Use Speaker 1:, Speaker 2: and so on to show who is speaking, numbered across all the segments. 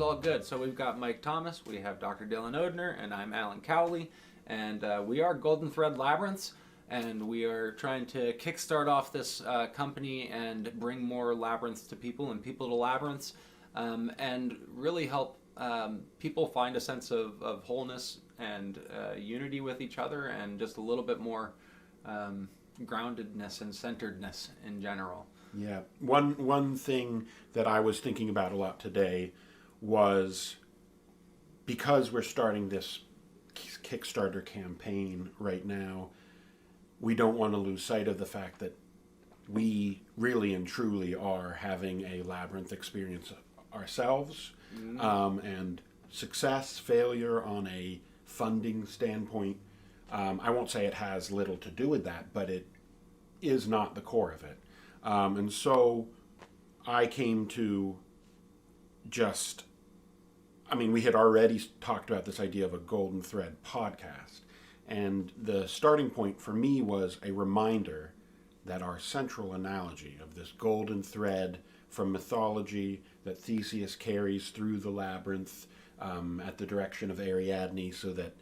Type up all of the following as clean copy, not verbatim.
Speaker 1: all good. So we've got Mike Thomas, we have Dr. Dylan Odner, and I'm Alan Cowley, and we are Golden Thread Labyrinths, and we are trying to kickstart off this company and bring more labyrinths to people and people to labyrinths, and really help people find a sense of wholeness and unity with each other, and just a little bit more groundedness and centeredness in general.
Speaker 2: Yeah. One thing that I was thinking about a lot today was, because we're starting this Kickstarter campaign right now, we don't want to lose sight of the fact that we really and truly are having a labyrinth experience ourselves. And success, failure on a funding standpoint, I won't say it has little to do with that, but it is not the core of it. And so I came to we had already talked about this idea of a Golden Thread podcast. And the starting point for me was a reminder that our central analogy of this golden thread from mythology that Theseus carries through the labyrinth at the direction of Ariadne, so that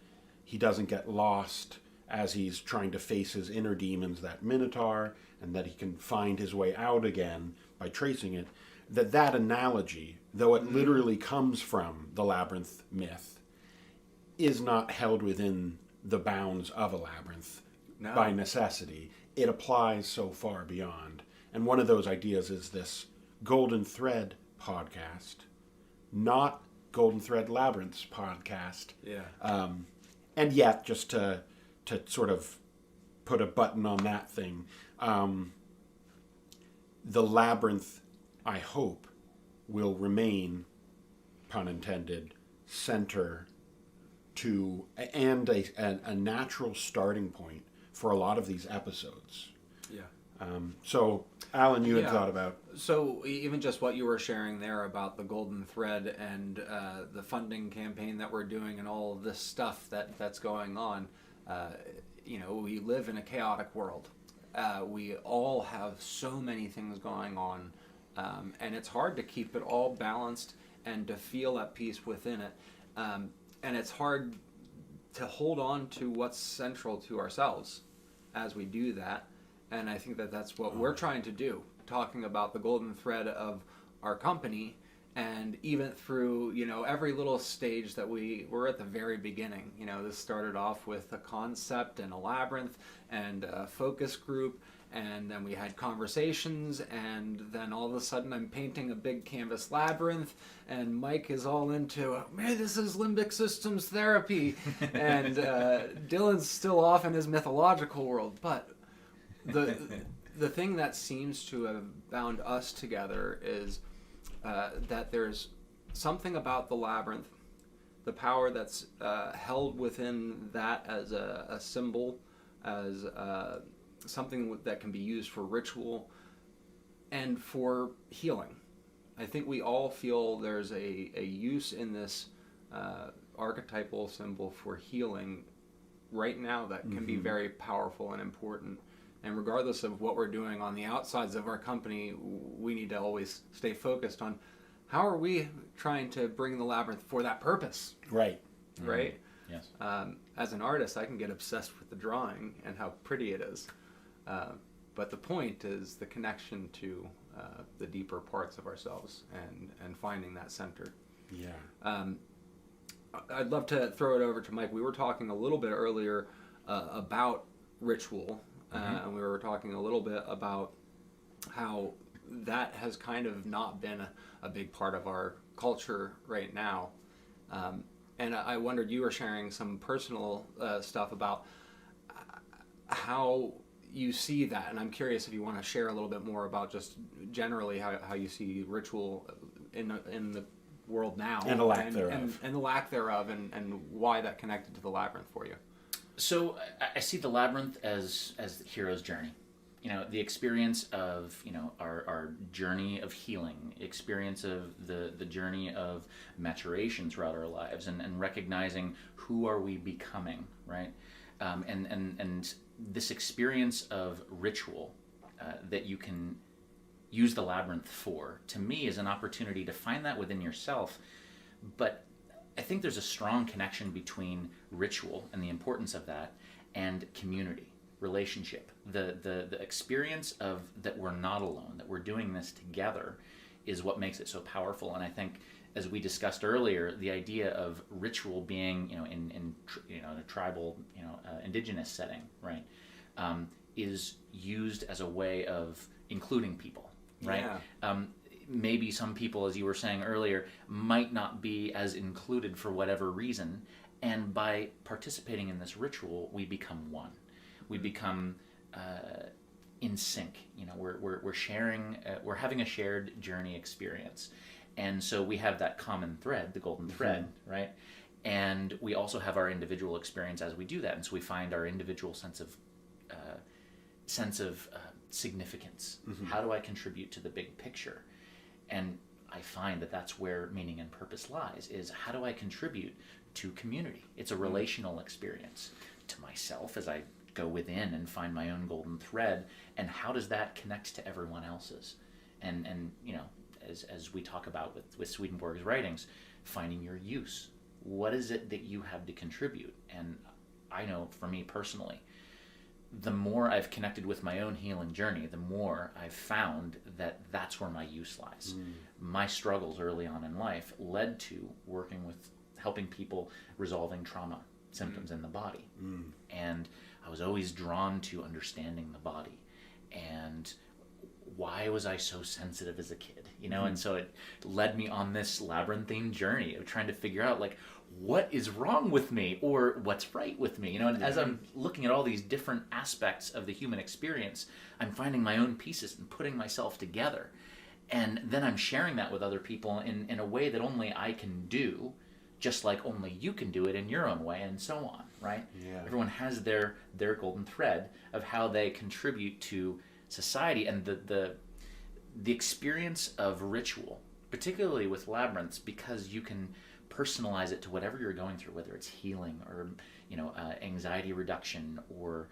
Speaker 2: he doesn't get lost as he's trying to face his inner demons, that Minotaur, and that he can find his way out again by tracing it, that analogy, though it literally comes from the labyrinth myth, is not held within the bounds of a labyrinth by necessity. It applies so far beyond. And one of those ideas is this Golden Thread podcast, not Golden Thread Labyrinths podcast.
Speaker 1: Yeah.
Speaker 2: And yet, just to sort of put a button on that thing, the labyrinth, I hope, will remain, pun intended, center to, and a natural starting point for a lot of these episodes.
Speaker 1: Yeah.
Speaker 2: So, Alan, you had thought about...
Speaker 1: So, even just what you were sharing there about the Golden Thread and the funding campaign that we're doing and all of this stuff that's going on, we live in a chaotic world. We all have so many things going on, and it's hard to keep it all balanced and to feel at peace within it. And it's hard to hold on to what's central to ourselves as we do that. And I think that's what we're trying to do, talking about the golden thread of our company, and even through, every little stage that we're at the very beginning. This started off with a concept and a labyrinth and a focus group, and then we had conversations, and then all of a sudden I'm painting a big canvas labyrinth, and Mike is all into, man, this is limbic systems therapy, and Dylan's still off in his mythological world. But the thing that seems to have bound us together is that there's something about the labyrinth, the power that's held within that as a symbol, as something that can be used for ritual and for healing. I think we all feel there's a use in this archetypal symbol for healing right now that can be very powerful and important. And regardless of what we're doing on the outsides of our company, we need to always stay focused on how are we trying to bring the labyrinth for that purpose.
Speaker 2: Right.
Speaker 1: Right?
Speaker 3: Yes.
Speaker 1: As an artist, I can get obsessed with the drawing and how pretty it is. But the point is the connection to the deeper parts of ourselves and finding that center.
Speaker 2: Yeah.
Speaker 1: I'd love to throw it over to Mike. We were talking a little bit earlier about ritual. And we were talking a little bit about how that has kind of not been a big part of our culture right now. And I wondered, you were sharing some personal stuff about how you see that. And I'm curious if you want to share a little bit more about just generally how you see ritual in the world now.
Speaker 2: And the lack thereof.
Speaker 1: And the lack thereof, and why that connected to the labyrinth for you.
Speaker 3: So I see the labyrinth as the hero's journey. The experience of, our journey of healing, experience of the journey of maturation throughout our lives, and recognizing who are we becoming, right? And this experience of ritual that you can use the labyrinth for, to me, is an opportunity to find that within yourself, But I think there's a strong connection between ritual and the importance of that and community, relationship. The experience of that we're not alone, that we're doing this together is what makes it so powerful. And I think, as we discussed earlier, the idea of ritual being, in a tribal, indigenous setting, right, is used as a way of including people, right?
Speaker 1: Yeah.
Speaker 3: Maybe some people, as you were saying earlier, might not be as included for whatever reason, and by participating in this ritual, we become one. We become in sync. We're sharing. We're having a shared journey experience, and so we have that common thread, the golden thread, right? And we also have our individual experience as we do that, and so we find our individual sense of significance. How do I contribute to the big picture? And I find that that's where meaning and purpose lies, is how do I contribute to community? It's a relational experience to myself as I go within and find my own golden thread, and how does that connect to everyone else's? And as we talk about with Swedenborg's writings, finding your use. What is it that you have to contribute? And I know for me personally, the more I've connected with my own healing journey, the more I've found that that's where my use lies. My struggles early on in life led to working with helping people resolving trauma symptoms in the body. And I was always drawn to understanding the body. And why was I so sensitive as a kid? And so it led me on this labyrinthine journey of trying to figure out, like, what is wrong with me, or what's right with me? And as I'm looking at all these different aspects of the human experience, I'm finding my own pieces and putting myself together. And then I'm sharing that with other people in a way that only I can do, just like only you can do it in your own way, and so on, right?
Speaker 2: Yeah.
Speaker 3: Everyone has their golden thread of how they contribute to society, and the experience of ritual, particularly with labyrinths, because you can personalize it to whatever you're going through, whether it's healing or anxiety reduction, or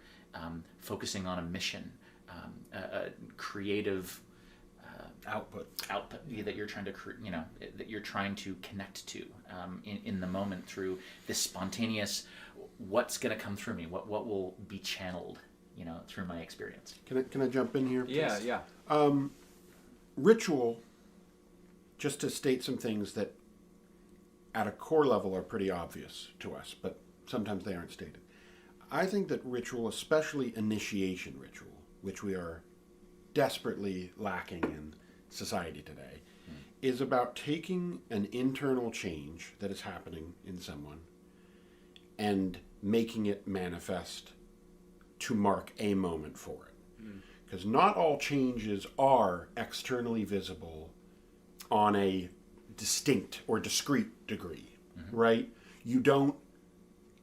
Speaker 3: focusing on a mission, a creative
Speaker 2: Output.
Speaker 3: that you're trying to that you're trying to connect to in the moment through this spontaneous, what's going to come through me, what will be channeled through my experience.
Speaker 2: Can I jump in here, please?
Speaker 1: Yeah.
Speaker 2: Ritual, just to state some things that at a core level are pretty obvious to us, but sometimes they aren't stated. I think that ritual, especially initiation ritual, which we are desperately lacking in society today, is about taking an internal change that is happening in someone and making it manifest to mark a moment for it. Because not all changes are externally visible on a distinct or discrete degree, right? You don't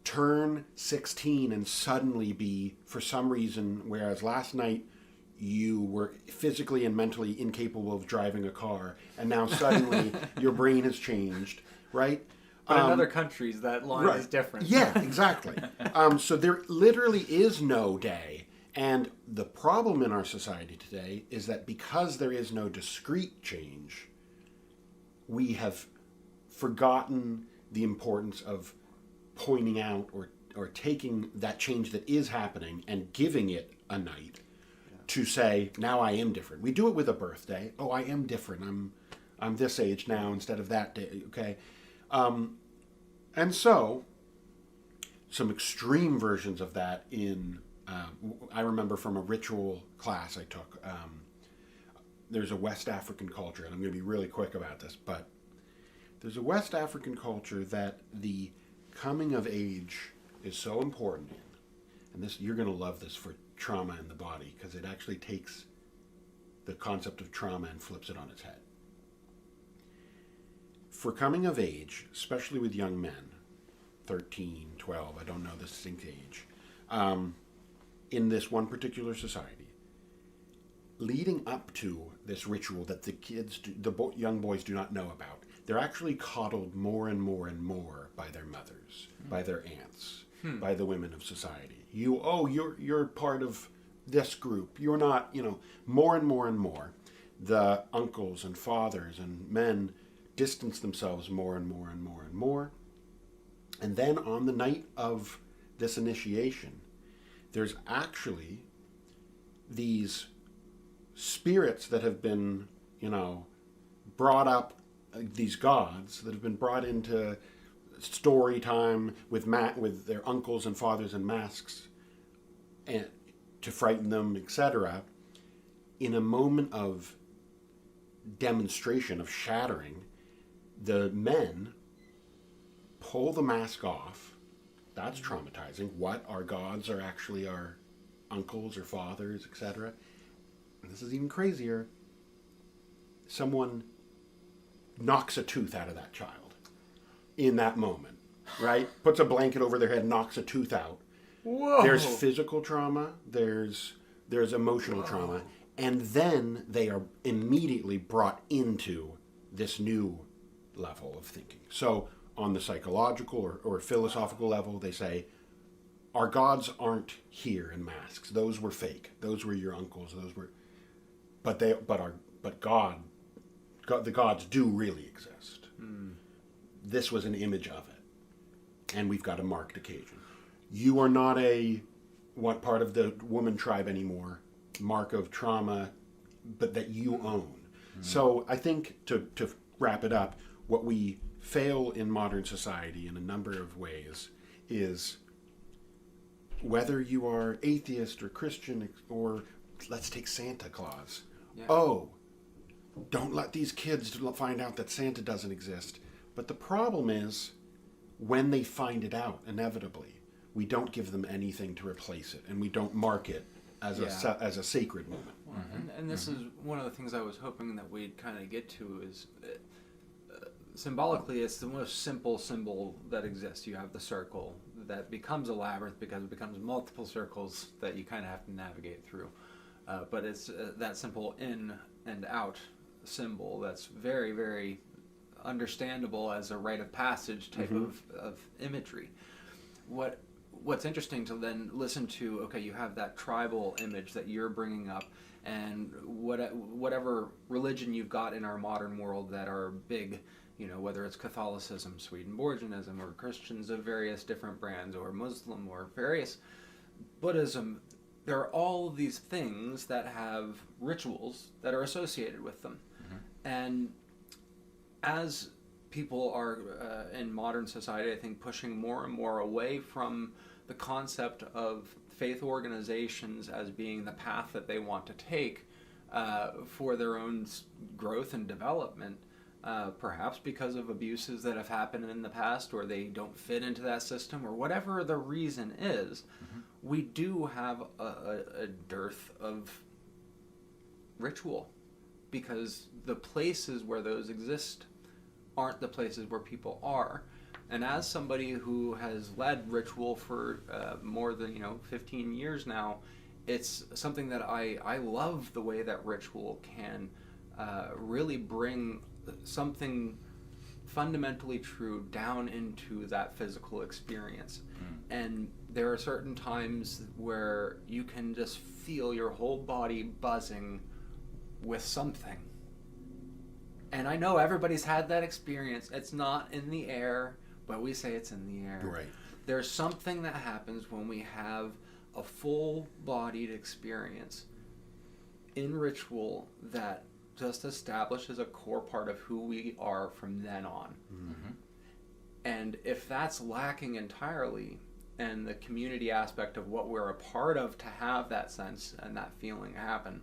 Speaker 2: turn 16 and suddenly be, for some reason, whereas last night you were physically and mentally incapable of driving a car, and now suddenly your brain has changed, right?
Speaker 1: But in other countries, that line is different.
Speaker 2: Yeah, exactly. So there literally is no day. And the problem in our society today is that because there is no discrete change, we have forgotten the importance of pointing out or taking that change that is happening and giving it a night to say, now I am different. We do it with a birthday. Oh, I am different. I'm this age now instead of that day. Okay. And so some extreme versions of that I remember from a ritual class I took, there's a West African culture, and I'm going to be really quick about this, but there's a West African culture that the coming of age is so important in. And this, you're going to love this for trauma in the body, because it actually takes the concept of trauma and flips it on its head. For coming of age, especially with young men, 13, 12, I don't know the distinct age, in this one particular society, leading up to this ritual that the kids, young boys do not know about, they're actually coddled more and more and more by their mothers, by their aunts, by the women of society. You're part of this group. You're not, more and more and more. The uncles and fathers and men distance themselves more and more and more and more. And then on the night of this initiation, there's actually these spirits that have been, brought up, these gods that have been brought into story time with their uncles and fathers in masks, and to frighten them, etc. In a moment of demonstration, of shattering, the men pull the mask off. That's traumatizing. What? Our gods are actually our uncles or fathers, etc. And this is even crazier. Someone knocks a tooth out of that child in that moment, right? Puts a blanket over their head, knocks a tooth out.
Speaker 1: Whoa.
Speaker 2: There's physical trauma, there's emotional trauma, and then they are immediately brought into this new level of thinking. So on the psychological or philosophical level, they say, our gods aren't here in masks. Those were fake. Those were your uncles. The gods do really exist. This was an image of it, and we've got a marked occasion. You are not what part of the woman tribe anymore, mark of trauma, but that you own. So I think to wrap it up, what we fail in modern society in a number of ways is, whether you are atheist or Christian, or let's take Santa Claus. Yeah. Oh, don't let these kids find out that Santa doesn't exist. But the problem is, when they find it out, inevitably, we don't give them anything to replace it, and we don't mark it as a sacred moment.
Speaker 1: And this is one of the things I was hoping that we'd kind of get to is, symbolically, it's the most simple symbol that exists. You have the circle that becomes a labyrinth because it becomes multiple circles that you kind of have to navigate through. But it's that simple in and out symbol that's very, very understandable as a rite of passage type of imagery. What's interesting to then listen to, okay, you have that tribal image that you're bringing up, and whatever religion you've got in our modern world that are big, whether it's Catholicism, Swedenborgianism, or Christians of various different brands, or Muslim, or various Buddhism, there are all these things that have rituals that are associated with them. And as people are in modern society, I think, pushing more and more away from the concept of faith organizations as being the path that they want to take for their own growth and development, perhaps because of abuses that have happened in the past, or they don't fit into that system, or whatever the reason is, we do have a dearth of ritual, because the places where those exist aren't the places where people are. And as somebody who has led ritual for more than 15 years now, it's something that I love, the way that ritual can really bring something fundamentally true down into that physical experience. And there are certain times where you can just feel your whole body buzzing with something. And I know everybody's had that experience. It's not in the air, but we say it's in the air.
Speaker 2: Right.
Speaker 1: There's something that happens when we have a full-bodied experience in ritual that just establishes a core part of who we are from then on. And if that's lacking entirely, and the community aspect of what we're a part of to have that sense and that feeling happen,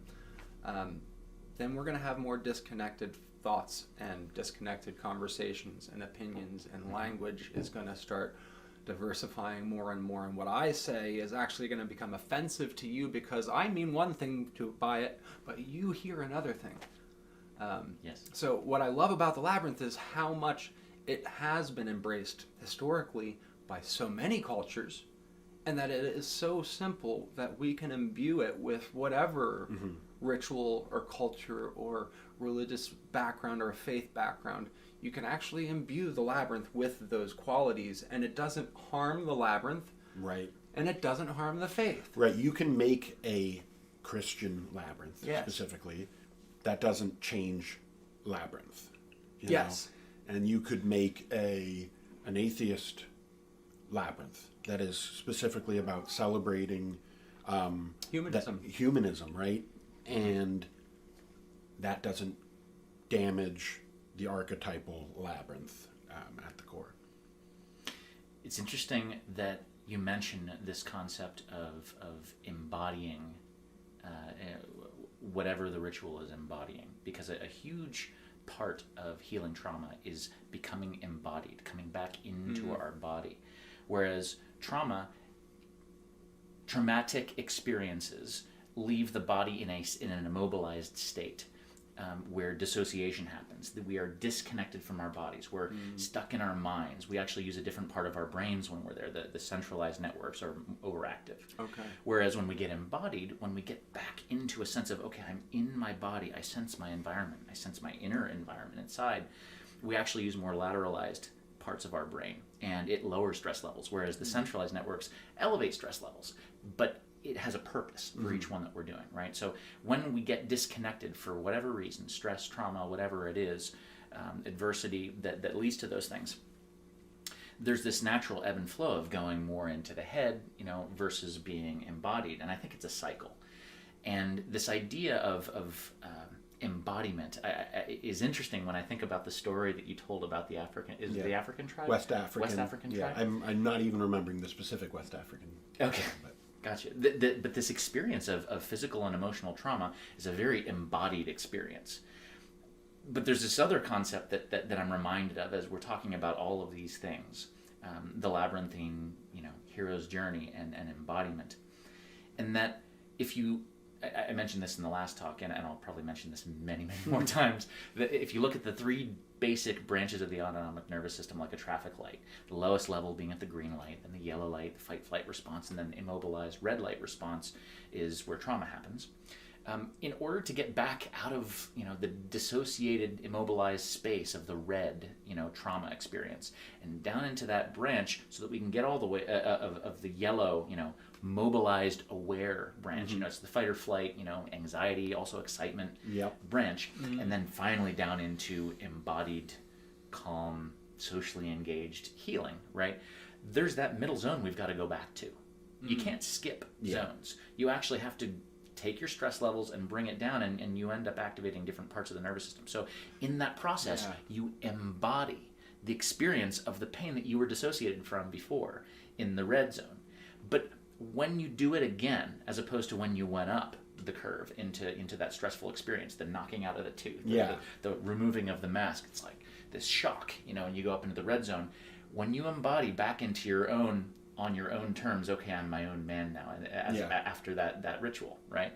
Speaker 1: then we're going to have more disconnected thoughts and disconnected conversations and opinions, and language is going to start diversifying more and more. And what I say is actually going to become offensive to you, because I mean one thing by it, but you hear another thing.
Speaker 3: Yes.
Speaker 1: So what I love about the Labyrinth is how much it has been embraced historically by so many cultures, and that it is so simple that we can imbue it with whatever ritual or culture or religious background or faith background. You can actually imbue the Labyrinth with those qualities, and it doesn't harm the Labyrinth.
Speaker 2: Right.
Speaker 1: And it doesn't harm the faith.
Speaker 2: Right. You can make a Christian Labyrinth, specifically, that doesn't change Labyrinth. You know? and you could make an atheist labyrinth that is specifically about celebrating humanism, right? And that doesn't damage the archetypal labyrinth at the core.
Speaker 3: It's interesting that you mention this concept of embodying whatever the ritual is embodying, because a huge part of healing trauma is becoming embodied, coming back into our body. Whereas traumatic experiences leave the body in an immobilized state, where dissociation happens. That we are disconnected from our bodies. We're stuck in our minds. We actually use a different part of our brains when we're there. The centralized networks are overactive.
Speaker 1: Okay.
Speaker 3: Whereas when we get embodied, when we get back into a sense of, okay, I'm in my body, I sense my environment, I sense my inner environment inside, we actually use more lateralized parts of our brain, and it lowers stress levels, whereas the centralized networks elevate stress levels. But it has a purpose for each one that we're doing, right? So when we get disconnected for whatever reason, stress, trauma, whatever it is, adversity that leads to those things, there's this natural ebb and flow of going more into the head, versus being embodied. And I think it's a cycle. And this idea of embodiment is interesting when I think about the story that you told about the African, is it the African tribe?
Speaker 2: West African
Speaker 3: tribe?
Speaker 2: I'm not even remembering the specific West African.
Speaker 3: Okay. Gotcha. But this experience of physical and emotional trauma is a very embodied experience. But there's this other concept that I'm reminded of as we're talking about all of these things, the labyrinthine, hero's journey and embodiment. And that if you, I mentioned this in the last talk, and I'll probably mention this many, many more times, that if you look at the three basic branches of the autonomic nervous system, like a traffic light, the lowest level being at the green light, then the yellow light, the fight-flight response, and then the immobilized red light response is where trauma happens. In order to get back out of the dissociated, immobilized space of the red trauma experience and down into that branch, so that we can get all the way of the yellow mobilized, aware branch. It's the fight or flight, anxiety, also excitement branch, and then finally down into embodied, calm, socially engaged healing. Right? There's that middle zone we've got to go back to. You can't skip zones. You actually have to take your stress levels and bring it down, and you end up activating different parts of the nervous system. So in that process, you embody the experience of the pain that you were dissociated from before in the red zone. But when you do it again, as opposed to when you went up the curve into that stressful experience, the knocking out of the tooth, the removing of the mask, it's like this shock, and you go up into the red zone. When you embody back into your own, on your own terms, okay, I'm my own man now, after that ritual, right?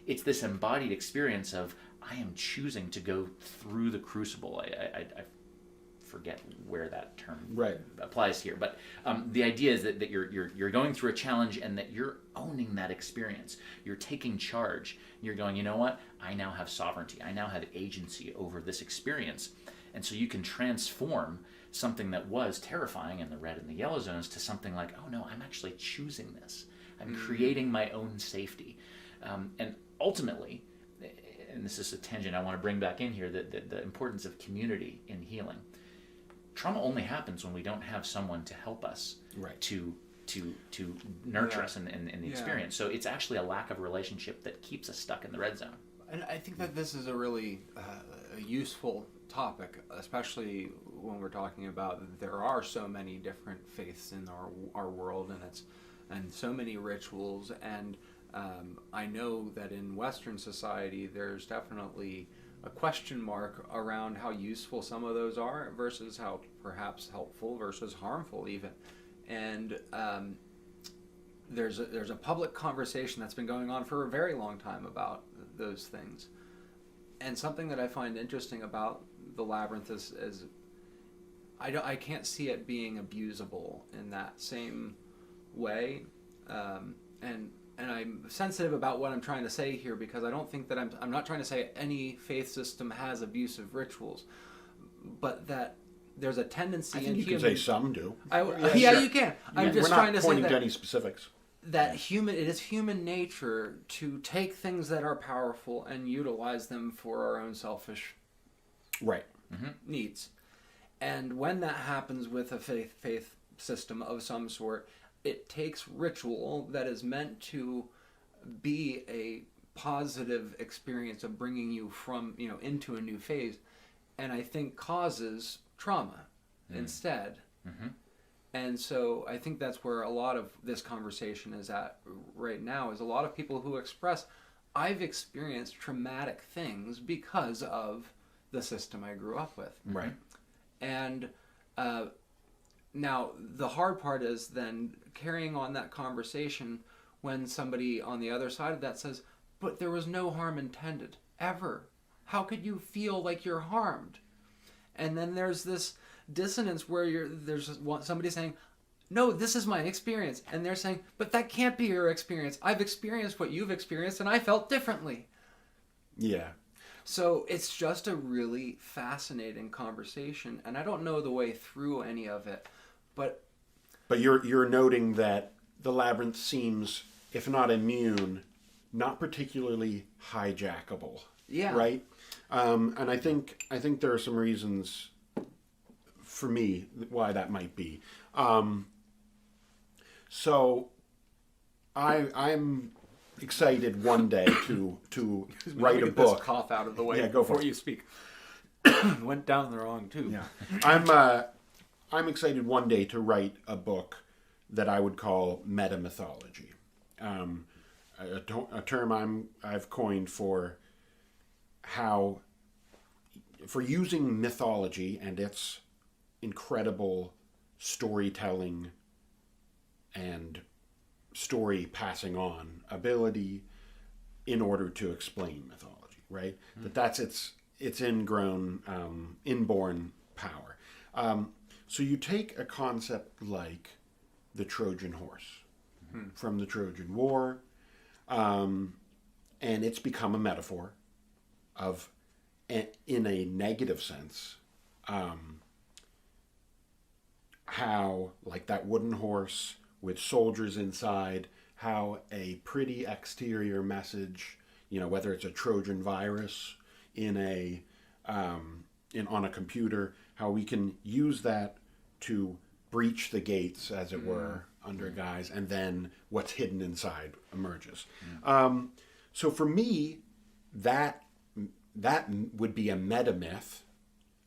Speaker 3: It's this embodied experience of, I am choosing to go through the crucible. I forget where that term applies here, but the idea is that you're going through a challenge, and that you're owning that experience. You're taking charge. You're going, you know what? I now have sovereignty. I now have agency over this experience. And so you can transform something that was terrifying in the red and the yellow zones to something like, oh no, I'm actually choosing this. I'm creating my own safety. And ultimately, and this is a tangent I want to bring back in here, the importance of community in healing. Trauma only happens when we don't have someone to help us to nurture us in the experience. So it's actually a lack of relationship that keeps us stuck in the red zone.
Speaker 1: And I think that this is a really useful topic, especially when we're talking about there are so many different faiths in our world, and so many rituals, and I know that in Western society there's definitely a question mark around how useful some of those are versus how perhaps helpful versus harmful even. And there's a public conversation that's been going on for a very long time about those things. And something that I find interesting about the Labyrinth is I can't see it being abusable in that same way, and I'm sensitive about what I'm trying to say here, because I don't think that I'm not trying to say any faith system has abusive rituals, but that there's a tendency.
Speaker 2: I think
Speaker 1: in
Speaker 2: you
Speaker 1: human,
Speaker 2: can say some do.
Speaker 1: You can. I'm just trying to say that.
Speaker 2: We're not pointing to any specifics.
Speaker 1: That it is human nature to take things that are powerful and utilize them for our own selfish needs. And when that happens with a faith system of some sort, it takes ritual that is meant to be a positive experience of bringing you from, into a new phase, and I think causes trauma instead.
Speaker 3: Mm-hmm.
Speaker 1: And so I think that's where a lot of this conversation is at right now, is a lot of people who express, I've experienced traumatic things because of the system I grew up with.
Speaker 2: Right.
Speaker 1: And now the hard part is then carrying on that conversation when somebody on the other side of that says, but there was no harm intended, ever. How could you feel like you're harmed? And then there's this dissonance where there's somebody saying, no, this is my experience. And they're saying, but that can't be your experience. I've experienced what you've experienced and I felt differently.
Speaker 2: Yeah.
Speaker 1: So it's just a really fascinating conversation. And I don't know the way through any of it. But
Speaker 2: you're noting that the Labyrinth seems, if not immune, not particularly hijackable.
Speaker 1: Yeah.
Speaker 2: Right? And I think there are some reasons for me why that might be. So I'm excited one day to write a book.
Speaker 1: This cough out of the way
Speaker 2: before
Speaker 1: you speak. Went down the wrong tube.
Speaker 2: Yeah. I'm excited one day to write a book that I would call metamythology. A term I've coined for using mythology and its incredible storytelling and story passing on ability in order to explain mythology, right? Mm-hmm. That's its ingrown, inborn power. So you take a concept like the Trojan horse from the Trojan War, and it's become a metaphor of, in a negative sense, how, like that wooden horse with soldiers inside, how a pretty exterior message, whether it's a Trojan virus on a computer, how we can use that to breach the gates, as it were, under guise, and then what's hidden inside emerges. So for me, that would be a metamyth.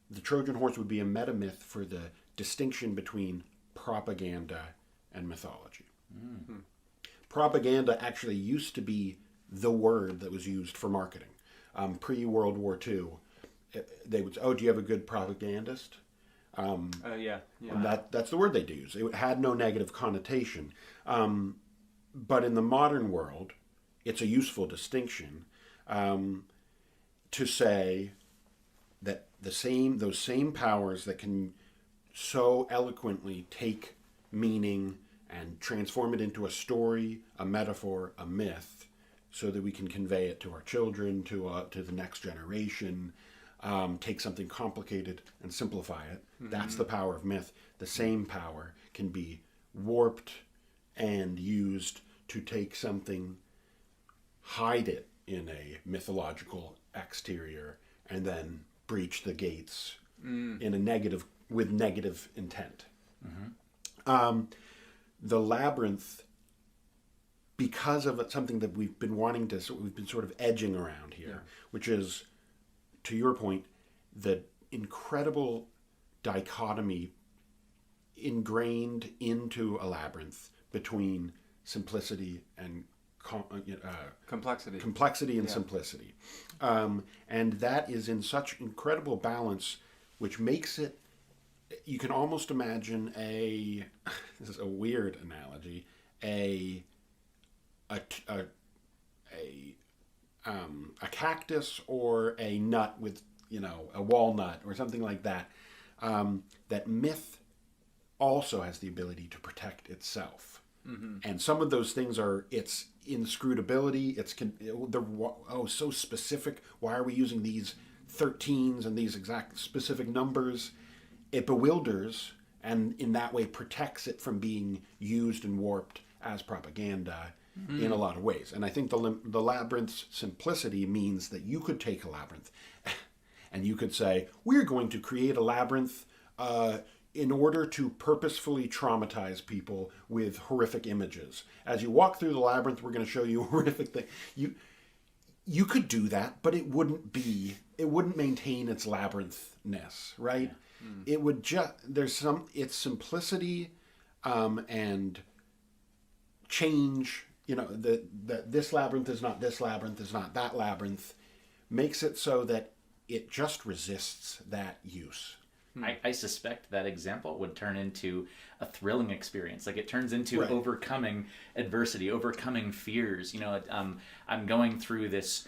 Speaker 2: The Trojan horse would be a metamyth for the distinction between propaganda and mythology. Mm-hmm. Propaganda actually used to be the word that was used for marketing. Pre-World War II, they would say, oh, do you have a good propagandist?
Speaker 1: Yeah.
Speaker 2: That's the word they'd use. It had no negative connotation. But in the modern world, it's a useful distinction to say that those same powers that can so eloquently take meaning and transform it into a story, a metaphor, a myth, so that we can convey it to our children, to the next generation, take something complicated and simplify it. Mm-hmm. That's the power of myth. The same power can be warped and used to take something, hide it in a mythological exterior, and then breach the gates with negative intent. Mm-hmm. The Labyrinth, because of something that we've been we've been sort of edging around here, which is, to your point, the incredible dichotomy ingrained into a labyrinth between simplicity and complexity and simplicity. And that is in such incredible balance, which makes it, you can almost imagine this is a weird analogy, a cactus or a nut with, a walnut or something like that. That myth also has the ability to protect itself. Mm-hmm. And some of those things are its inscrutability. They're so specific. Why are we using these 13s and these exact specific numbers? It bewilders, and in that way protects it from being used and warped as propaganda in a lot of ways. And I think the labyrinth's simplicity means that you could take a labyrinth and you could say, we're going to create a labyrinth in order to purposefully traumatize people with horrific images. As you walk through the labyrinth, we're going to show you a horrific thing. You could do that, but it wouldn't maintain its labyrinthness, right? Yeah. It would its simplicity and change, this labyrinth is not this labyrinth, is not that labyrinth, makes it so that it just resists that use.
Speaker 3: I suspect that example would turn into a thrilling experience. Like it turns into overcoming adversity, overcoming fears. I'm going through this,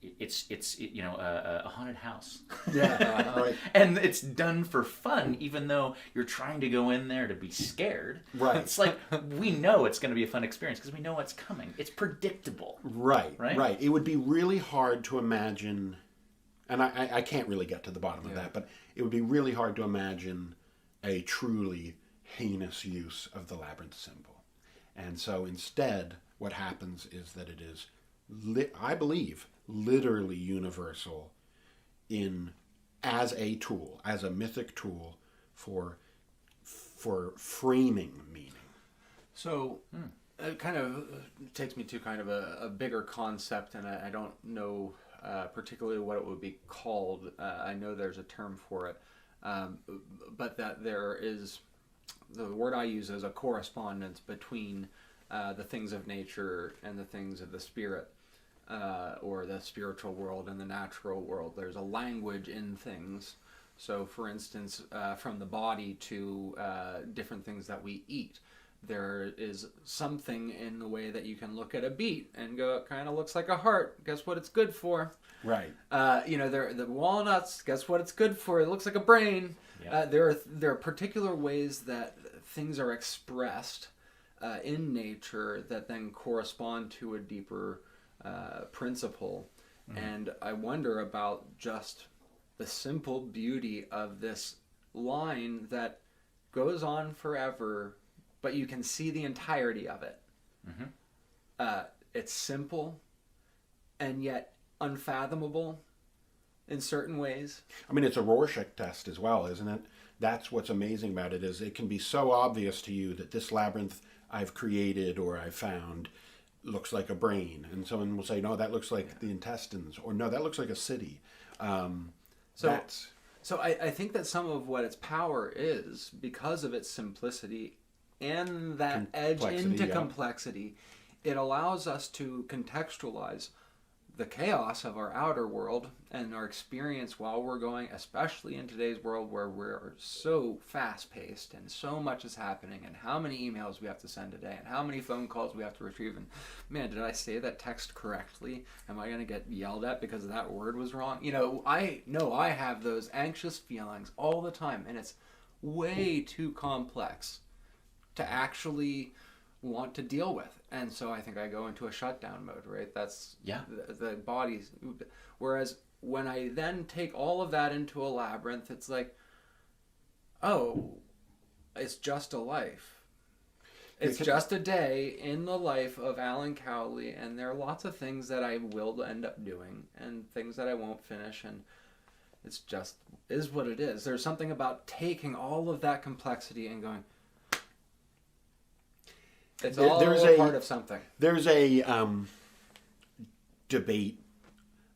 Speaker 3: it's a haunted house.
Speaker 2: Yeah, right.
Speaker 3: And it's done for fun, even though you're trying to go in there to be scared.
Speaker 2: Right.
Speaker 3: It's like we know it's going to be a fun experience because we know what's coming. It's predictable.
Speaker 2: Right. It would be really hard to imagine, and I can't really get to the bottom of that, but it would be really hard to imagine a truly heinous use of the labyrinth symbol. And so instead, what happens is that it is, I believe, literally universal as a tool, as a mythic tool for framing meaning.
Speaker 1: So it kind of takes me to kind of a bigger concept, and I don't know particularly what it would be called. I know there's a term for it, but that there is, the word I use is a correspondence between the things of nature and the things of the spirit, or the spiritual world and the natural world. There's a language in things. So, for instance, from the body to different things that we eat, there is something in the way that you can look at a beet and go, it kind of looks like a heart. Guess what it's good for?
Speaker 2: Right.
Speaker 1: The walnuts. Guess what it's good for? It looks like a brain. Yep. There are particular ways that things are expressed in nature that then correspond to a deeper principle. Mm-hmm. And I wonder about just the simple beauty of this line that goes on forever, but you can see the entirety of it. Mm-hmm. It's simple and yet unfathomable in certain ways.
Speaker 2: I mean, it's a Rorschach test as well, isn't it? That's what's amazing about it, is it can be so obvious to you that this labyrinth I've created or I've found looks like a brain. And someone will say, no, that looks like the intestines, or no, that looks like a city.
Speaker 1: So I think that some of what its power is, because of its simplicity and that edge into complexity, it allows us to contextualize the chaos of our outer world and our experience while we're going, especially in today's world where we're so fast-paced and so much is happening, and how many emails we have to send a day and how many phone calls we have to retrieve. And man, did I say that text correctly? Am I going to get yelled at because that word was wrong? I know I have those anxious feelings all the time, and it's way too complex to actually want to deal with. And so I think I go into a shutdown mode, right? That's the body's. Whereas when I then take all of that into a labyrinth, it's like, oh, it's just a life. It's just a day in the life of Alan Cowley, and there are lots of things that I will end up doing and things that I won't finish, and it's just is what it is. There's something about taking all of that complexity and going, it's all part of something.
Speaker 2: There's a debate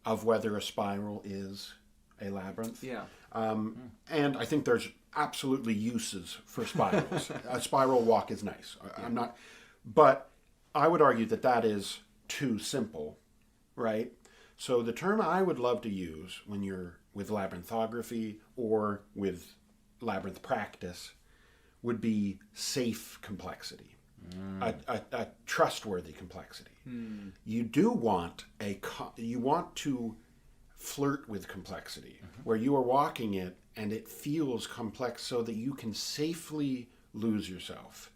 Speaker 2: of whether a spiral is a labyrinth.
Speaker 1: Yeah.
Speaker 2: And I think there's absolutely uses for spirals. A spiral walk is nice. I'm not, but I would argue that is too simple, right? So the term I would love to use when you're with labyrinthography or with labyrinth practice would be safe complexity. A trustworthy complexity. You do want you want to flirt with complexity, where you are walking it and it feels complex so that you can safely lose yourself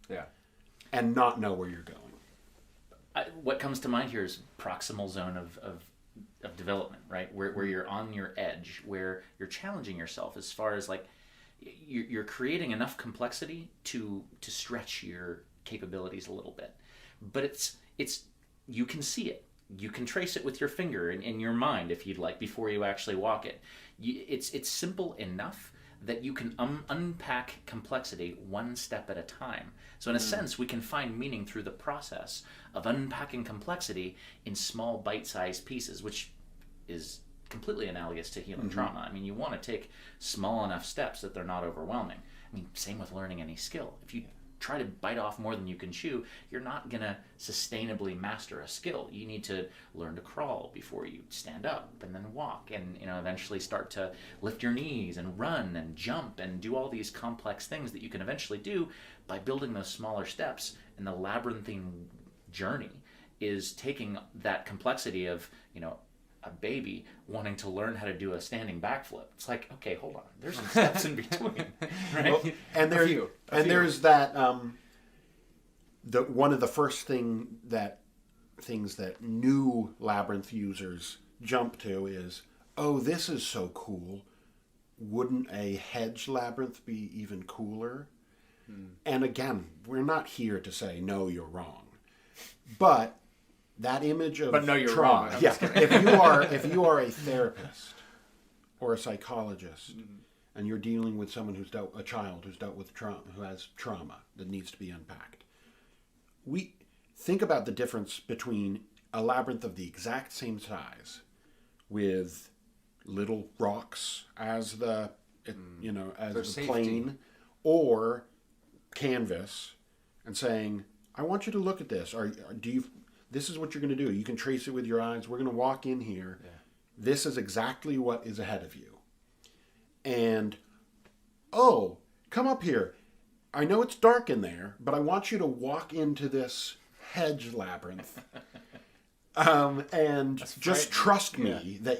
Speaker 2: and not know where you're going.
Speaker 3: What comes to mind here is proximal zone of development, right? Where you're on your edge, where you're challenging yourself as far as like you're creating enough complexity to stretch your capabilities a little bit, but it's you can see it, you can trace it with your finger in your mind if you'd like before you actually walk it. It's simple enough that you can unpack complexity one step at a time. So in a sense, we can find meaning through the process of unpacking complexity in small bite-sized pieces, which is completely analogous to healing trauma. I mean, you want to take small enough steps that they're not overwhelming. I mean, same with learning any skill. If you try to bite off more than you can chew, you're not going to sustainably master a skill. You need to learn to crawl before you stand up, and then walk, and eventually start to lift your knees and run and jump and do all these complex things that you can eventually do by building those smaller steps. And the labyrinthine journey is taking that complexity of a baby wanting to learn how to do a standing backflip. It's like, okay, hold on. There's some steps in between, right?
Speaker 2: Well, and there's that one of the first things that new Labyrinth users jump to is, oh, this is so cool. Wouldn't a hedge labyrinth be even cooler? And again, we're not here to say no, you're wrong, but that image of
Speaker 1: no, you're
Speaker 2: trauma.
Speaker 1: wrong.
Speaker 2: Yeah, if you are a therapist or a psychologist, and you're dealing with someone a child who's dealt with trauma, who has trauma that needs to be unpacked, we think about the difference between a labyrinth of the exact same size, with little rocks as the plane, or canvas, and saying, I want you to look at this. Or do you? This is what you're going to do. You can trace it with your eyes. We're going to walk in here. Yeah. This is exactly what is ahead of you. And, oh, come up here. I know it's dark in there, but I want you to walk into this hedge labyrinth. And just trust me that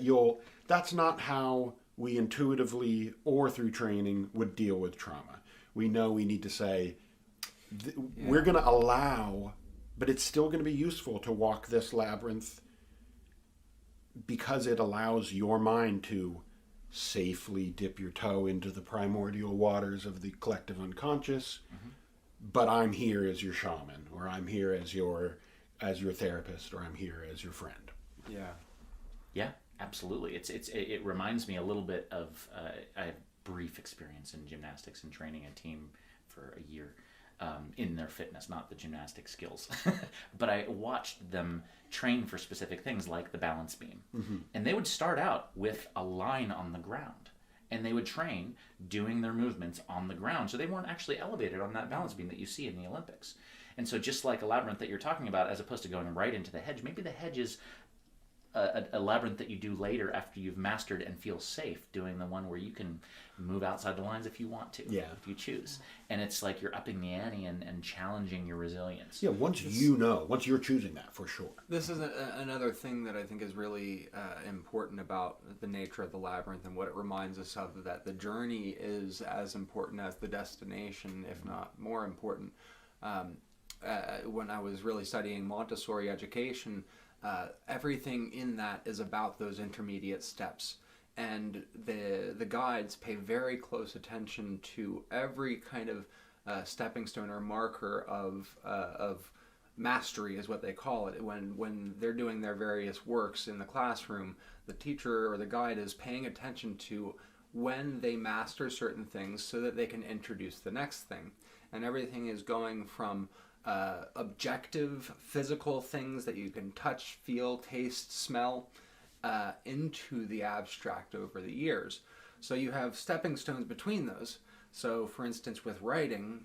Speaker 2: that's not how we intuitively or through training would deal with trauma. We know we need to say, we're going to allow, but it's still going to be useful to walk this labyrinth because it allows your mind to safely dip your toe into the primordial waters of the collective unconscious. But I'm here as your shaman, or I'm here as your therapist, or I'm here as your friend.
Speaker 3: Yeah, absolutely. It reminds me a little bit of I have brief experience in gymnastics and training a team for a year. In their fitness, not the gymnastic skills. But I watched them train for specific things like the balance beam. And they would start out with a line on the ground. And they would train doing their movements on the ground. So they weren't actually elevated on that balance beam that you see in the Olympics. And so just like a labyrinth that you're talking about, as opposed to going right into the hedge, maybe the hedge is a labyrinth that you do later after you've mastered and feel safe doing the one where you can move outside the lines if you want to, if you choose. And it's like you're upping the ante and challenging your resilience.
Speaker 2: Yeah, once you're choosing that, for sure.
Speaker 1: This is another thing that I think is really important about the nature of the labyrinth, and what it reminds us of, that the journey is as important as the destination, if not more important. When I was really studying Montessori education, everything in that is about those intermediate steps, and the guides pay very close attention to every kind of stepping stone or marker of mastery, is what they call it. When they're doing their various works in the classroom, the teacher or the guide is paying attention to when they master certain things so that they can introduce the next thing. And everything is going from objective physical things that you can touch, feel, taste, smell, into the abstract over the years. So you have stepping stones between those. So for instance, with writing,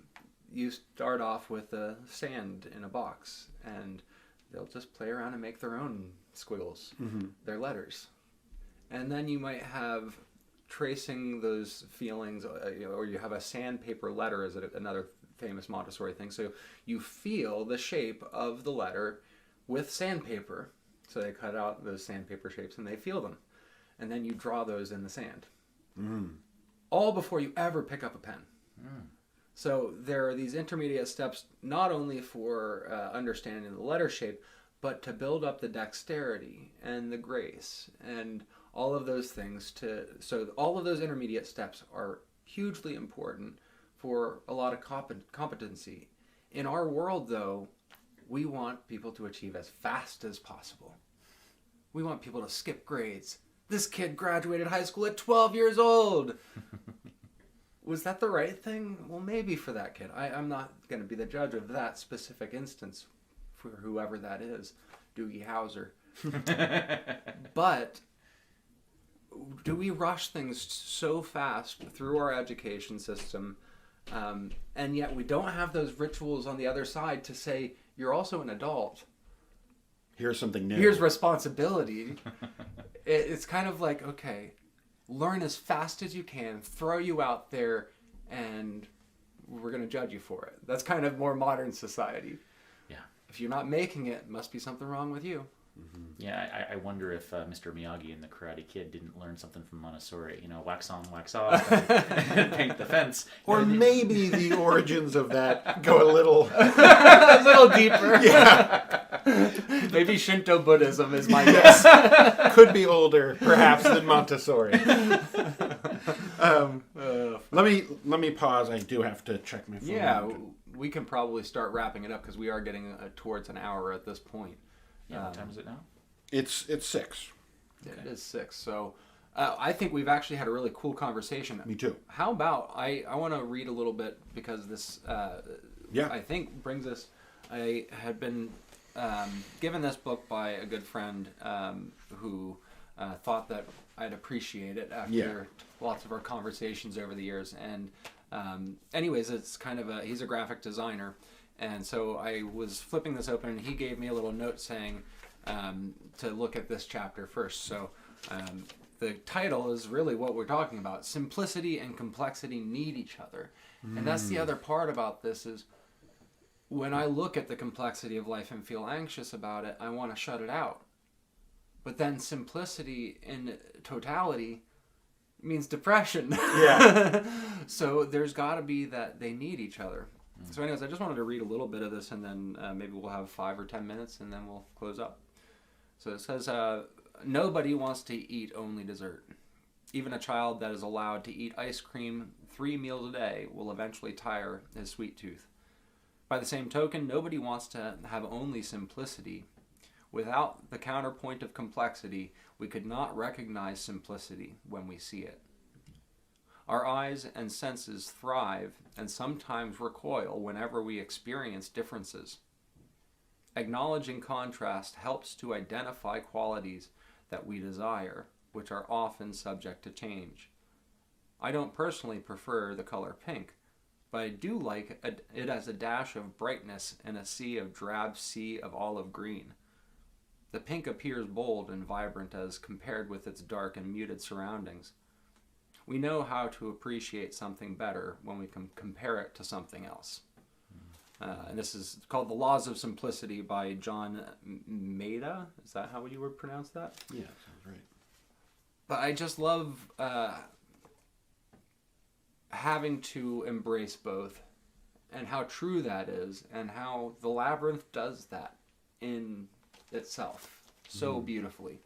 Speaker 1: you start off with sand in a box, and they'll just play around and make their own squiggles, their letters. And then you might have tracing those feelings, or you have a sandpaper letter as another famous Montessori thing. So you feel the shape of the letter with sandpaper. So they cut out those sandpaper shapes and they feel them. And then you draw those in the sand. All before you ever pick up a pen. So there are these intermediate steps, not only for understanding the letter shape, but to build up the dexterity and the grace and all of those things. So all of those intermediate steps are hugely important for a lot of competency. In our world, though, we want people to achieve as fast as possible. We want people to skip grades. This kid graduated high school at 12 years old. was that the right thing? Well, maybe for that kid. I'm not going to be the judge of that specific instance for whoever that is, Doogie Howser. But do we rush things so fast through our education system, and yet we don't have those rituals on the other side to say, you're also an adult.
Speaker 2: Here's something new.
Speaker 1: Here's responsibility. It's kind of like, okay, learn as fast as you can, throw you out there, and we're going to judge you for it. That's kind of more modern society.
Speaker 3: Yeah.
Speaker 1: If you're not making it, must be something wrong with you.
Speaker 2: Mm-hmm.
Speaker 3: Yeah, I wonder if Mr. Miyagi in The Karate Kid didn't learn something from Montessori. You know, wax on, wax off, and paint the fence.
Speaker 2: Or maybe the origins of that go a little
Speaker 1: deeper.
Speaker 2: Yeah.
Speaker 1: Maybe Shinto Buddhism is my guess.
Speaker 2: Could be older, perhaps, than Montessori. Let me pause. I do have to check my phone.
Speaker 1: Yeah, we can probably start wrapping it up because we are getting towards an hour at this point.
Speaker 3: Yeah, what time is it now?
Speaker 2: It's 6.
Speaker 1: Okay. It is 6. So I think we've actually had a really cool conversation.
Speaker 2: Me too.
Speaker 1: How about I want to read a little bit because this I think brings us. I had been given this book by a good friend who thought that I'd appreciate it after lots of our conversations over the years. And anyways, it's kind of he's a graphic designer. And so I was flipping this open, and he gave me a little note saying to look at this chapter first. So the title is really what we're talking about. Simplicity and complexity need each other. And that's the other part about this is when I look at the complexity of life and feel anxious about it, I want to shut it out. But then simplicity in totality means depression.
Speaker 2: Yeah.
Speaker 1: So there's got to be that they need each other. So anyways, I just wanted to read a little bit of this, and then maybe we'll have 5 or 10 minutes, and then we'll close up. So it says, nobody wants to eat only dessert. Even a child that is allowed to eat ice cream 3 meals a day will eventually tire his sweet tooth. By the same token, nobody wants to have only simplicity. Without the counterpoint of complexity, we could not recognize simplicity when we see it. Our eyes and senses thrive and sometimes recoil whenever we experience differences. Acknowledging contrast helps to identify qualities that we desire, which are often subject to change. I don't personally prefer the color pink, but I do like it as a dash of brightness in a sea of olive green. The pink appears bold and vibrant as compared with its dark and muted surroundings. We know how to appreciate something better when we can compare it to something else. And this is called The Laws of Simplicity by John Maeda. Is that how you would pronounce that?
Speaker 2: Yeah, sounds right.
Speaker 1: But I just love having to embrace both and how true that is and how the Labyrinth does that in itself so beautifully.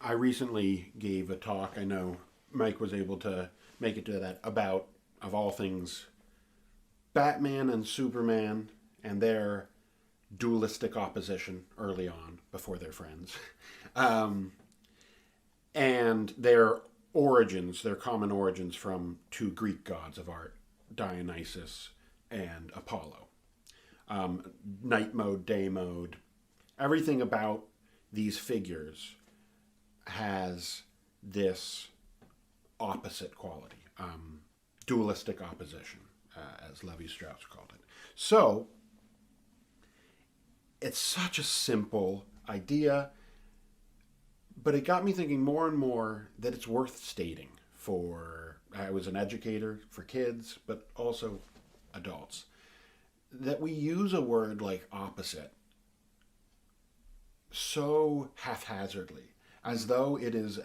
Speaker 2: I recently gave a talk. I know Mike was able to make it to that about, of all things, Batman and Superman and their dualistic opposition early on before they're friends. And their origins, their common origins from 2 Greek gods of art, Dionysus and Apollo. Night mode, day mode, everything about these figures has this opposite quality, dualistic opposition, as Levi-Strauss called it. So, it's such a simple idea, but it got me thinking more and more that it's worth stating I was an educator for kids, but also adults, that we use a word like opposite so haphazardly, as though it is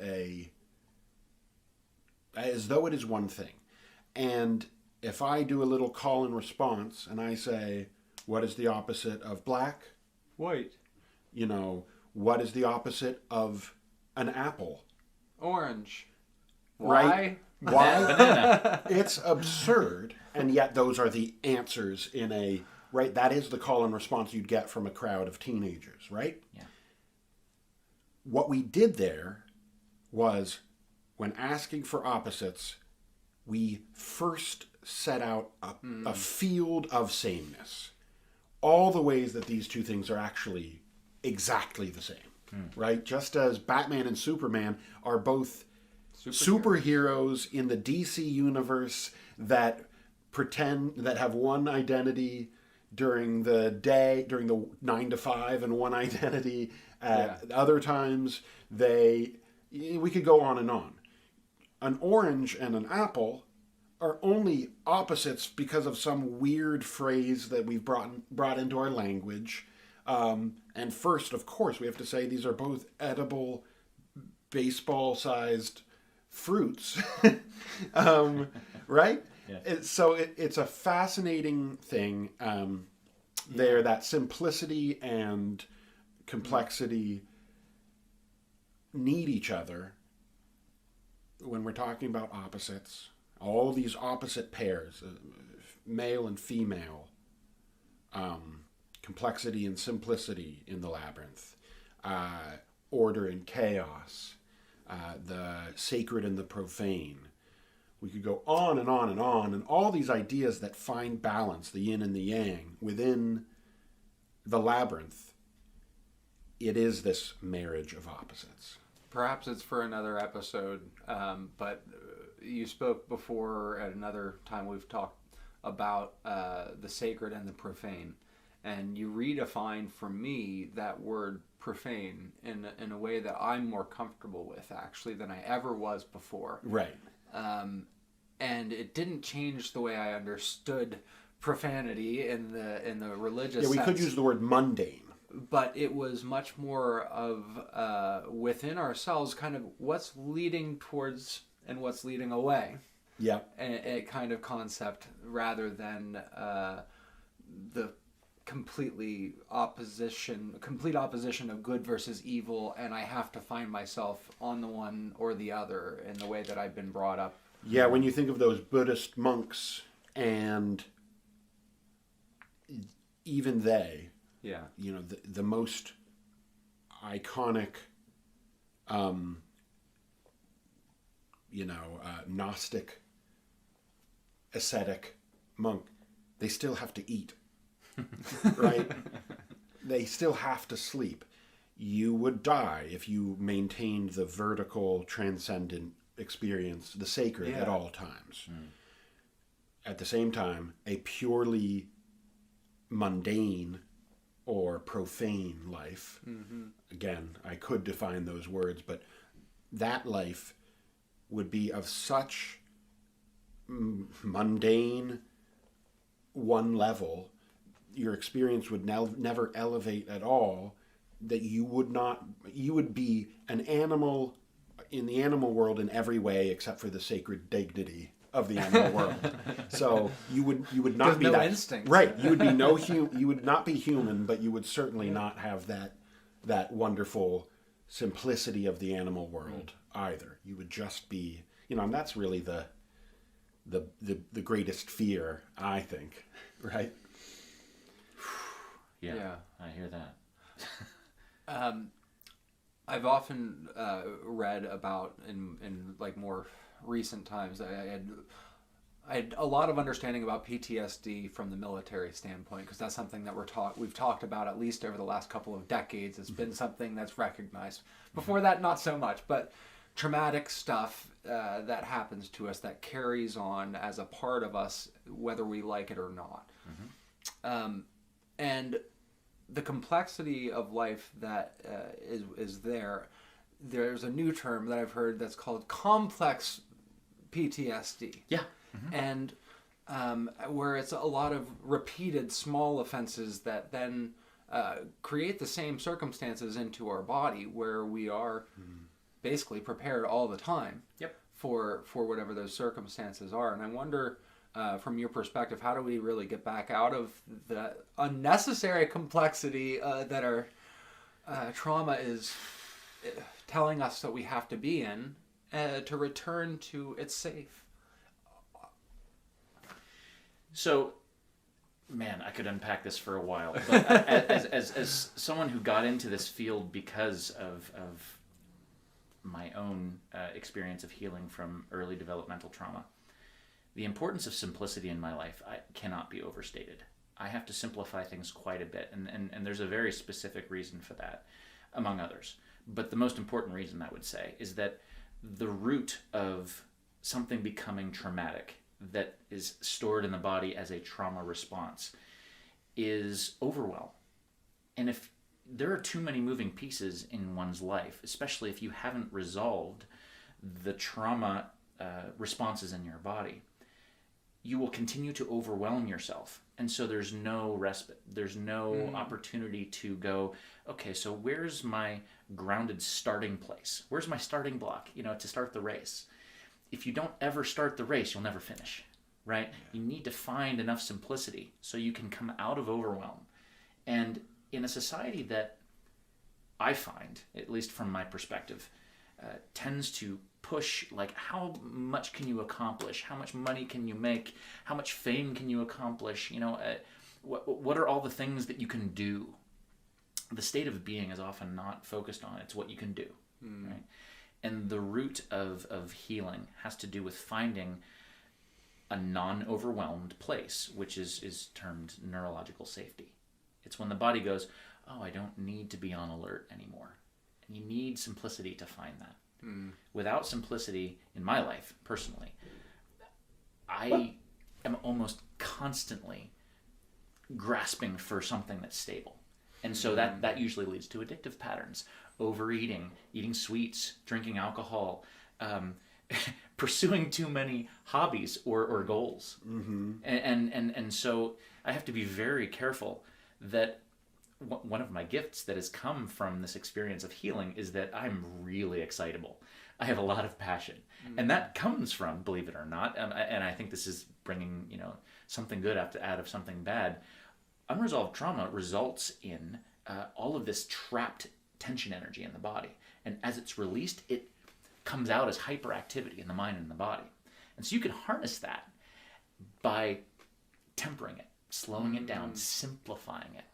Speaker 2: one thing. And if I do a little call and response and I say, what is the opposite of black?
Speaker 1: White.
Speaker 2: What is the opposite of an apple?
Speaker 1: Orange.
Speaker 2: Right? Why?
Speaker 3: Banana.
Speaker 2: It's absurd, and yet those are the answers right? That is the call and response you'd get from a crowd of teenagers, right?
Speaker 3: Yeah.
Speaker 2: What we did there was when asking for opposites, we first set out a field of sameness. All the ways that these two things are actually exactly the same, right? Just as Batman and Superman are both superheroes in the DC universe that have one identity during the day, during the 9 to 5, and one identity at other times. We could go on and on. An orange and an apple are only opposites because of some weird phrase that we've brought into our language. And first, of course, we have to say these are both edible, baseball-sized fruits, right? Yeah. So it's a fascinating thing there, that simplicity and complexity need each other when we're talking about opposites. All these opposite pairs, male and female, complexity and simplicity in the labyrinth, order and chaos, the sacred and the profane. We could go on and on and on, and all these ideas that find balance, the yin and the yang, within the labyrinth. It is this marriage of opposites.
Speaker 1: Perhaps it's for another episode, but you spoke before at another time we've talked about the sacred and the profane. And you redefined for me that word profane in a way that I'm more comfortable with, actually, than I ever was before.
Speaker 2: Right.
Speaker 1: And it didn't change the way I understood profanity in the religious
Speaker 2: sense.
Speaker 1: sense.
Speaker 2: Could use the word mundane.
Speaker 1: But it was much more of within ourselves, kind of what's leading towards and what's leading away.
Speaker 2: Yeah.
Speaker 1: A kind of concept rather than the complete opposition of good versus evil, and I have to find myself on the one or the other in the way that I've been brought up.
Speaker 2: Yeah, when you think of those Buddhist monks, and even they, the most iconic, Gnostic, ascetic monk, they still have to eat. Right? They still have to sleep. You would die if you maintained the vertical, transcendent experience, the sacred, at all times. At the same time, a purely mundane or profane life, again, I could define those words, but that life would be of such mundane one level, your experience would never elevate at all, that you would be an animal in the animal world in every way except for the sacred dignity of the animal world. So you would not be
Speaker 1: no
Speaker 2: that
Speaker 1: instincts.
Speaker 2: Right. You would be you would not be human, but you would certainly not have that wonderful simplicity of the animal world either. You would just be, and that's really the greatest fear, I think, right?
Speaker 3: Yeah, I hear that.
Speaker 1: I've often read about in like more recent times. I had a lot of understanding about PTSD from the military standpoint, because that's something that we've talked about at least over the last couple of decades. It's been something that's recognized. Before that, not so much, but traumatic stuff that happens to us that carries on as a part of us, whether we like it or not. And the complexity of life that is there. There's a new term that I've heard that's called complex PTSD.
Speaker 3: Yeah.
Speaker 1: And where it's a lot of repeated small offenses that then create the same circumstances into our body, where we are basically prepared all the time for whatever those circumstances are. And I wonder, from your perspective, how do we really get back out of the unnecessary complexity that our trauma is telling us that we have to be in to return to it's safe?
Speaker 3: So, man, I could unpack this for a while. But as someone who got into this field because of my own experience of healing from early developmental trauma. The importance of simplicity in my life cannot be overstated. I have to simplify things quite a bit, and there's a very specific reason for that, among others. But the most important reason, I would say, is that the root of something becoming traumatic that is stored in the body as a trauma response is overwhelm. And if there are too many moving pieces in one's life, especially if you haven't resolved the trauma responses in your body, you will continue to overwhelm yourself. And so there's no respite. There's no opportunity to go, okay, so where's my grounded starting place? Where's my starting block, to start the race? If you don't ever start the race, you'll never finish, right? You need to find enough simplicity so you can come out of overwhelm. And in a society that I find, at least from my perspective, tends to push, like, how much can you accomplish? How much money can you make? How much fame can you accomplish? What are all the things that you can do? The state of being is often not focused on. It's what you can do, right? And the root of healing has to do with finding a non-overwhelmed place, which is termed neurological safety. It's when the body goes, oh, I don't need to be on alert anymore. And you need simplicity to find that. Without simplicity in my life, personally, I am almost constantly grasping for something that's stable. And so that usually leads to addictive patterns: overeating, eating sweets, drinking alcohol, pursuing too many hobbies or goals. And so I have to be very careful that one of my gifts that has come from this experience of healing is that I'm really excitable. I have a lot of passion. And that comes from, believe it or not, and I think this is bringing something good out of something bad. Unresolved trauma results in all of this trapped tension energy in the body. And as it's released, it comes out as hyperactivity in the mind and in the body. And so you can harness that by tempering it, slowing it down, simplifying it.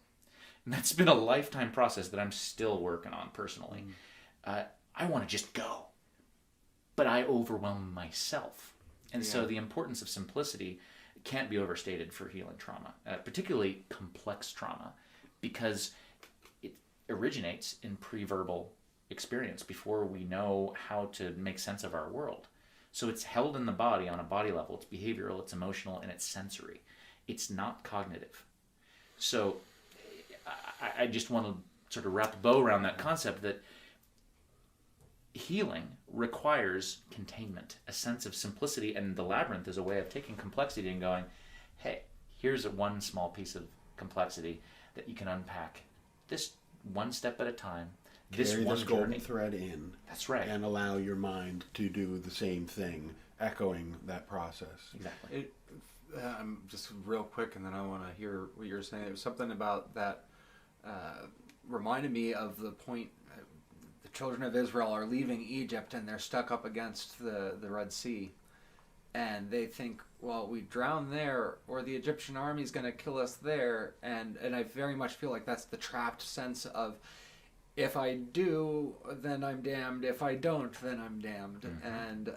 Speaker 3: And that's been a lifetime process that I'm still working on personally. I want to just go, but I overwhelm myself. And so the importance of simplicity can't be overstated for healing trauma, particularly complex trauma, because it originates in pre-verbal experience before we know how to make sense of our world. So it's held in the body on a body level. It's behavioral, it's emotional, and it's sensory. It's not cognitive. So I just want to sort of wrap a bow around that concept that healing requires containment, a sense of simplicity, and the labyrinth is a way of taking complexity and going, hey, here's one small piece of complexity that you can unpack this one step at a time.
Speaker 2: Carry
Speaker 3: one
Speaker 2: this golden
Speaker 3: journey.
Speaker 2: thread in.
Speaker 3: That's right.
Speaker 2: And allow your mind to do the same thing, echoing that process.
Speaker 3: Exactly.
Speaker 1: Just real quick, and then I want to hear what you're saying. There was something about that reminded me of the point the children of Israel are leaving Egypt and they're stuck up against the Red Sea, and they think, well, we drown there or the Egyptian army is going to kill us there, and I very much feel like that's the trapped sense of, if I do, then I'm damned. If I don't, then I'm damned. And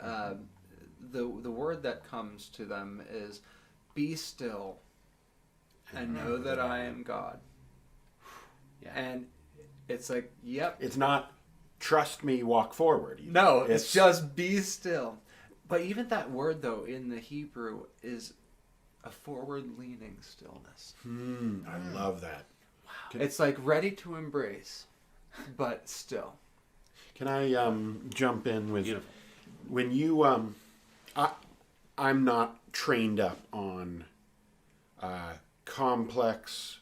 Speaker 1: the word that comes to them is, be still and know that I am God.
Speaker 3: Yeah.
Speaker 1: And it's like, yep.
Speaker 2: It's not, trust me, walk forward.
Speaker 1: No, it's just be still. But even that word, though, in the Hebrew is a forward-leaning stillness.
Speaker 2: I love that.
Speaker 1: Wow. It's like ready to embrace, but still.
Speaker 2: Can I jump in with...
Speaker 3: Beautiful.
Speaker 2: When you... I'm not trained up on complex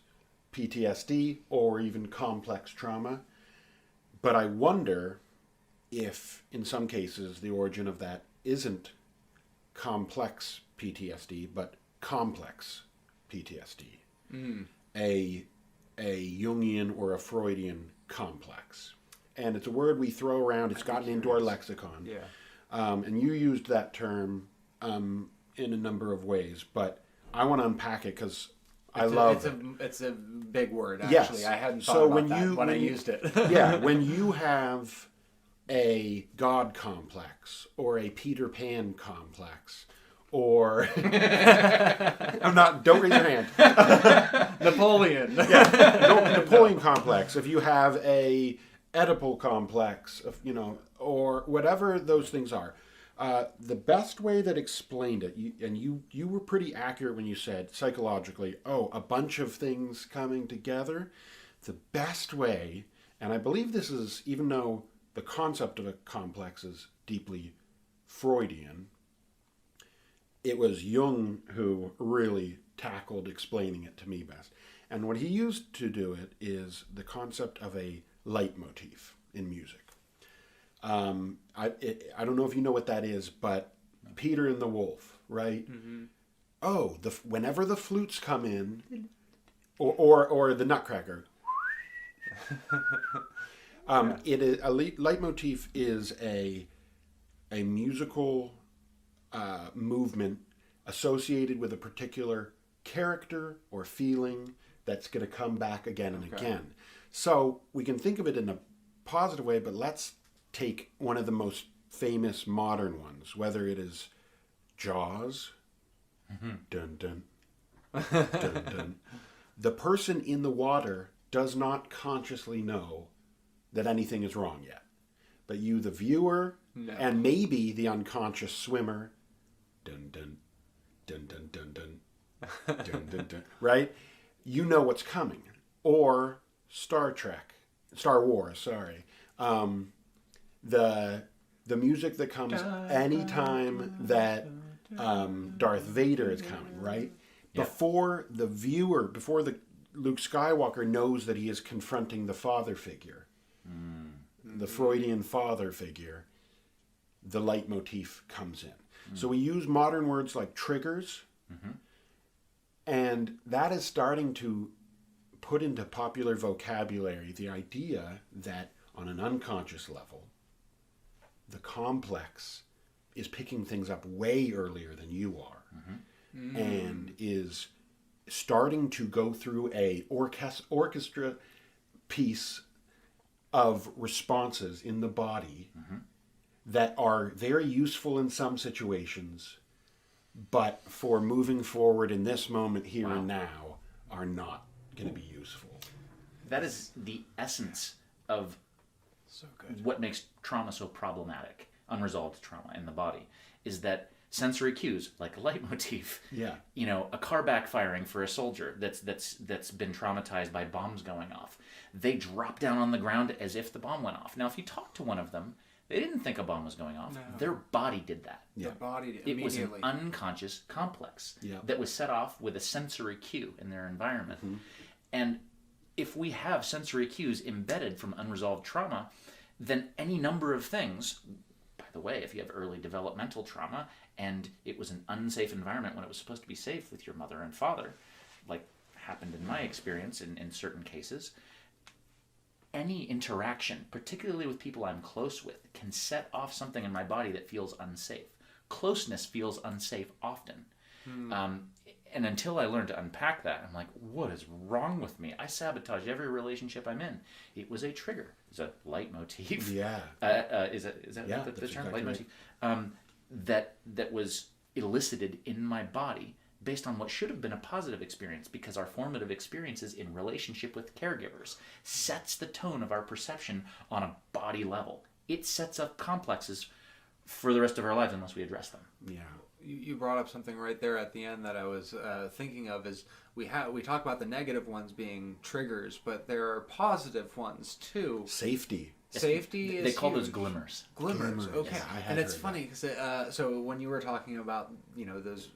Speaker 2: PTSD or even complex trauma, but I wonder if, in some cases, the origin of that isn't complex PTSD, but complex PTSD. A Jungian or a Freudian complex. And it's a word we throw around. It's gotten into our lexicon.
Speaker 1: Yeah.
Speaker 2: And you used that term in a number of ways, but I want to unpack it because I love it.
Speaker 1: It's a big word, actually.
Speaker 2: Yes.
Speaker 1: I hadn't thought about that when I used it.
Speaker 2: Yeah, when you have a God complex or a Peter Pan complex or don't raise your hand.
Speaker 1: Napoleon.
Speaker 2: Napoleon complex. If you have a Oedipal complex, or whatever those things are, the best way that explained it, you were pretty accurate when you said psychologically, a bunch of things coming together. The best way, and I believe this is, even though the concept of a complex is deeply Freudian, it was Jung who really tackled explaining it to me best. And what he used to do it is the concept of a leitmotif in music. I don't know if you know what that is, but Peter and the Wolf, right? Mm-hmm. Whenever the flutes come in, or the Nutcracker, it is a leitmotif is a musical movement associated with a particular character or feeling that's going to come back again and again. So we can think of it in a positive way, but let's take one of the most famous modern ones, whether it is Jaws, dun dun, dun dun. The person in the water does not consciously know that anything is wrong yet. But you, the viewer, and maybe the unconscious swimmer, dun dun, dun dun dun dun, dun dun dun, right? You know what's coming. Or Star Wars, sorry. The music that comes anytime that Darth Vader is coming, right? Yeah. Before the Luke Skywalker knows that he is confronting the father figure, the Freudian father figure, the leitmotif comes in. So we use modern words like triggers, and that is starting to put into popular vocabulary the idea that on an unconscious level, the complex is picking things up way earlier than you are, and is starting to go through a orchestra piece of responses in the body that are very useful in some situations, but for moving forward in this moment here and now are not going to be useful.
Speaker 3: That is the essence of what makes trauma so problematic, unresolved trauma in the body, is that sensory cues, like a leitmotif, a car backfiring for a soldier that's been traumatized by bombs going off, they drop down on the ground as if the bomb went off. Now, if you talk to one of them, they didn't think a bomb was going off. No. Their body did that.
Speaker 1: Their body did.
Speaker 3: It was an unconscious complex that was set off with a sensory cue in their environment. And if we have sensory cues embedded from unresolved trauma, then any number of things, by the way, if you have early developmental trauma and it was an unsafe environment when it was supposed to be safe with your mother and father, like happened in my experience in certain cases, any interaction, particularly with people I'm close with, can set off something in my body that feels unsafe. Closeness feels unsafe often. And until I learned to unpack that, I'm like, what is wrong with me? I sabotage every relationship I'm in. It was a trigger. It's a leitmotif.
Speaker 2: Yeah.
Speaker 3: Is that the term? Exactly leitmotif. Right. That was elicited in my body based on what should have been a positive experience, because our formative experiences in relationship with caregivers sets the tone of our perception on a body level. It sets up complexes for the rest of our lives unless we address them.
Speaker 2: Yeah.
Speaker 1: You brought up something right there at the end that I was thinking of. Is we talk about the negative ones being triggers, but there are positive ones too.
Speaker 2: Safety
Speaker 3: They call those glimmers.
Speaker 1: Glimmers. Okay.
Speaker 2: Yeah,
Speaker 1: and it's funny because so when you were talking about those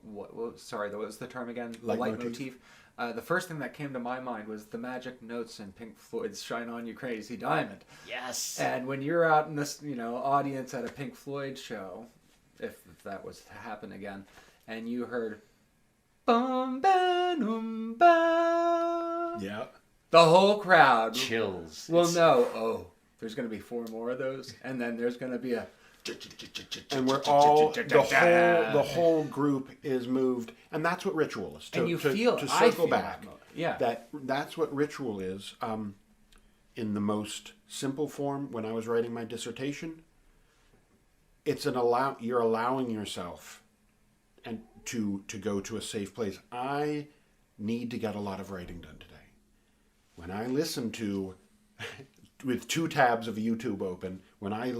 Speaker 1: what was the term again? The leitmotif. The first thing that came to my mind was the magic notes in Pink Floyd's "Shine On You Crazy Diamond."
Speaker 3: Yes.
Speaker 1: And when you're out in this audience at a Pink Floyd show, if that was to happen again, and you heard bum ba ba, the whole crowd
Speaker 3: chills.
Speaker 1: Well, no, there's going to be 4 more of those, and then there's going to be a,
Speaker 2: and we're all the whole group is moved, and that's what ritual is.
Speaker 1: And you feel
Speaker 2: to circle back.
Speaker 1: That's
Speaker 2: That's what ritual is. in the most simple form when I was writing my dissertation. You're allowing yourself and to go to a safe place. I need to get a lot of writing done today. When I listen to, with 2 tabs of YouTube open, when I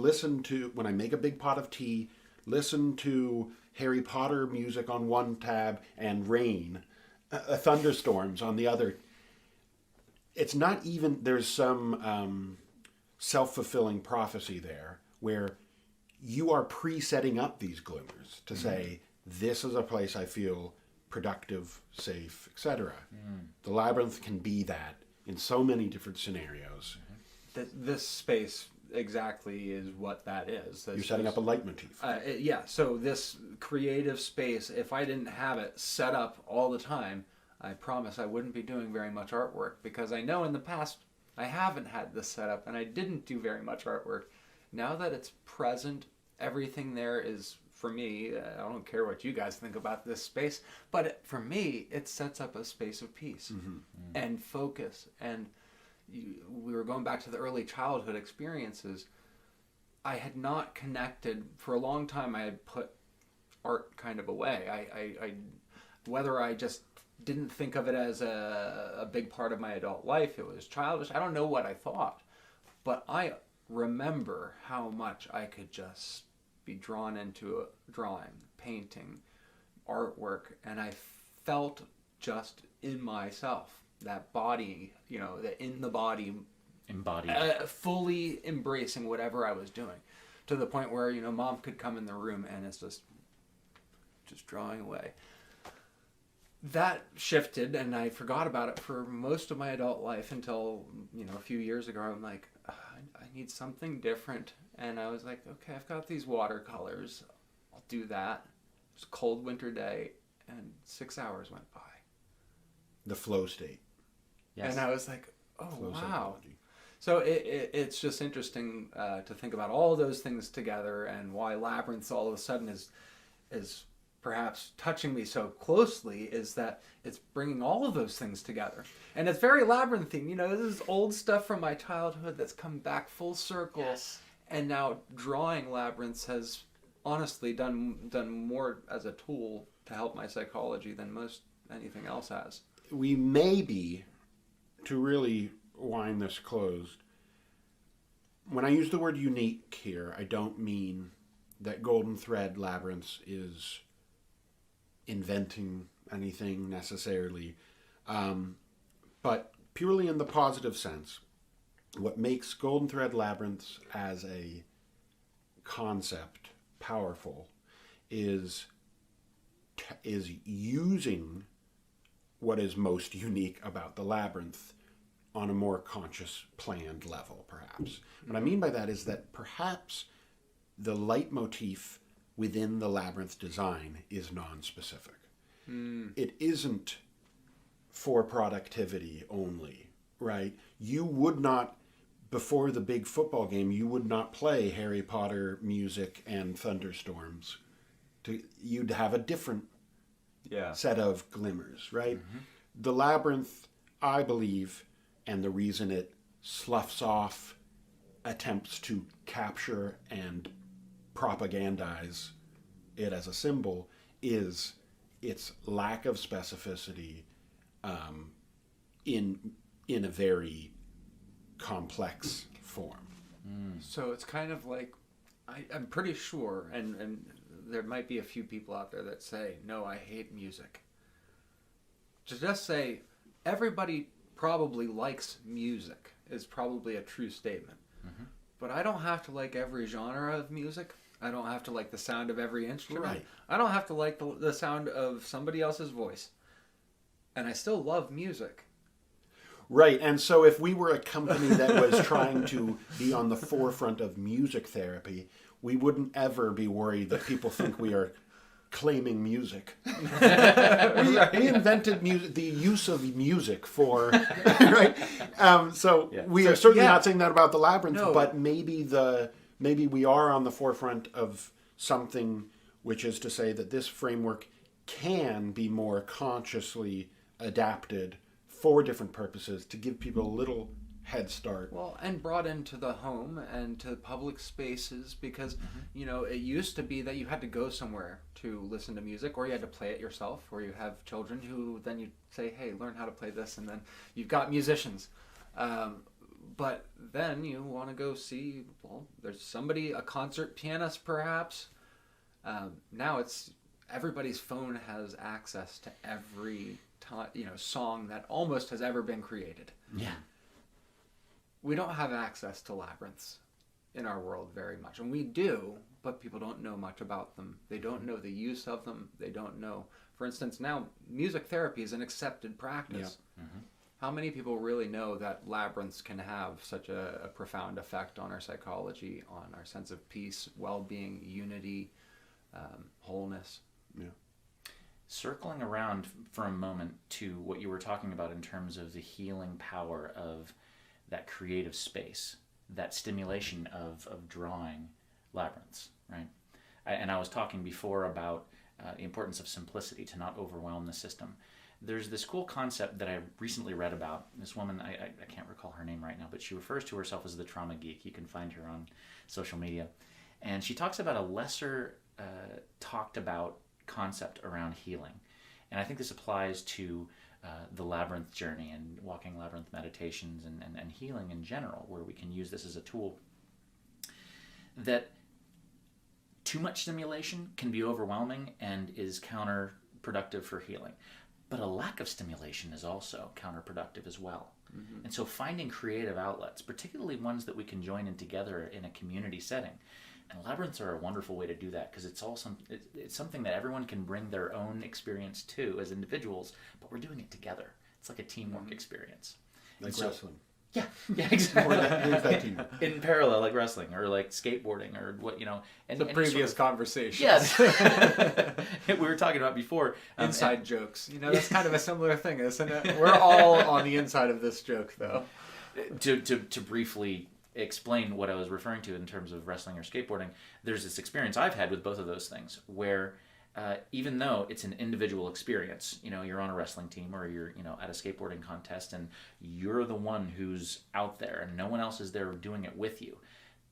Speaker 2: make a big pot of tea, listen to Harry Potter music on one tab and rain, thunderstorms on the other, it's not even, there's some self-fulfilling prophecy there where you are pre-setting up these glimmers to say, this is a place I feel productive, safe, etc. The Labyrinth can be that in so many different scenarios.
Speaker 1: This space exactly is what that is.
Speaker 2: You're setting up a leitmotif.
Speaker 1: Yeah, so this creative space, if I didn't have it set up all the time, I promise I wouldn't be doing very much artwork, because I know in the past I haven't had this set up and I didn't do very much artwork. Now that it's present, everything there is, for me, I don't care what you guys think about this space, but for me, it sets up a space of peace and focus. And we were going back to the early childhood experiences. I had not connected, for a long time I had put art kind of away. I whether I just didn't think of it as a big part of my adult life, it was childish, I don't know what I thought, but I remember how much I could just be drawn into a drawing, painting, artwork, and I felt just in myself, that body, that in the body,
Speaker 3: embodied,
Speaker 1: fully embracing whatever I was doing, to the point where, Mom could come in the room and it's just drawing away. That shifted, and I forgot about it for most of my adult life until, a few years ago. I'm like, I need something different. And I was like, okay, I've got these watercolors. I'll do that. It was a cold winter day, and 6 hours went by.
Speaker 2: The flow state.
Speaker 1: Yes. And I was like, oh,
Speaker 2: Flow
Speaker 1: wow.
Speaker 2: psychology.
Speaker 1: So it's just interesting to think about all those things together, and why Labyrinths all of a sudden is perhaps touching me so closely, is that it's bringing all of those things together. And it's very labyrinthine. This is old stuff from my childhood that's come back full circle.
Speaker 3: Yes.
Speaker 1: And now drawing Labyrinths has honestly done more as a tool to help my psychology than most anything else has.
Speaker 2: We may be, to really wind this closed, when I use the word unique here, I don't mean that Golden Thread Labyrinths is inventing anything necessarily, but purely in the positive sense. What makes Golden Thread Labyrinths as a concept powerful is using what is most unique about the labyrinth on a more conscious, planned level, perhaps. What I mean by that is that perhaps the leitmotif within the labyrinth design is non-specific. It isn't for productivity only, right? You would not, before the big football game, you would not play Harry Potter music and thunderstorms. You'd have a different set of glimmers, right? The labyrinth, I believe, and the reason it sloughs off attempts to capture and propagandize it as a symbol is its lack of specificity in a very complex form.
Speaker 1: So it's kind of like, I'm pretty sure, and there might be a few people out there that say, no, I hate music. To just say, everybody probably likes music is probably a true statement. But I don't have to like every genre of music. I don't have to like the sound of every instrument.
Speaker 2: Right.
Speaker 1: I don't have to like the sound of somebody else's voice. And I still love music.
Speaker 2: Right, and so if we were a company that was trying to be on the forefront of music therapy, we wouldn't ever be worried that people think we are claiming music. We invented music, the use of music for, right? We are certainly not saying that about the labyrinth, but maybe we are on the forefront of something, which is to say that this framework can be more consciously adapted for different purposes to give people a little head start.
Speaker 1: Well, and brought into the home and to public spaces because, you know, it used to be that you had to go somewhere to listen to music, or you had to play it yourself, or you have children who then you say, hey, learn how to play this, and then you've got musicians. But then you want to go see, well, there's somebody, a concert pianist perhaps. Now it's everybody's phone has access to every song that almost has ever been created.
Speaker 3: Yeah.
Speaker 1: We don't have access to labyrinths in our world very much. And we do, but people don't know much about them. They don't know the use of them. They don't know. For instance, now music therapy is an accepted practice.
Speaker 2: Yeah.
Speaker 1: How many people really know that labyrinths can have such a profound effect on our psychology, on our sense of peace, well-being, unity, wholeness?
Speaker 2: Yeah.
Speaker 3: Circling around for a moment to what you were talking about in terms of the healing power of that creative space, that stimulation of drawing labyrinths, right? And I was talking before about the importance of simplicity, to not overwhelm the system. There's this cool concept that I recently read about. This woman, I can't recall her name right now, but she refers to herself as the trauma geek. You can find her on social media. And she talks about a lesser talked about concept around healing. And I think this applies to the labyrinth journey and walking labyrinth meditations and healing in general, where we can use this as a tool. That too much stimulation can be overwhelming and is counterproductive for healing. But a lack of stimulation is also counterproductive as well. And so finding creative outlets, particularly ones that we can join in together in a community setting. And labyrinths are a wonderful way to do that because it's something that everyone can bring their own experience to as individuals, but we're doing it together. It's like a teamwork experience.
Speaker 2: Like wrestling.
Speaker 3: Yeah, exactly.
Speaker 2: There's that team.
Speaker 3: In parallel, like wrestling or like skateboarding or what, you know. And,
Speaker 1: The
Speaker 3: and
Speaker 1: previous
Speaker 3: sort of,
Speaker 1: conversation.
Speaker 3: yes. We were talking about before.
Speaker 1: Inside jokes. You know, that's kind of a similar thing, isn't it? We're all on the inside of this joke, though.
Speaker 3: To briefly explain what I was referring to in terms of wrestling or skateboarding, there's this experience I've had with both of those things where even though it's an individual experience, you know, you're on a wrestling team or you're, you know, at a skateboarding contest and you're the one who's out there and no one else is there doing it with you,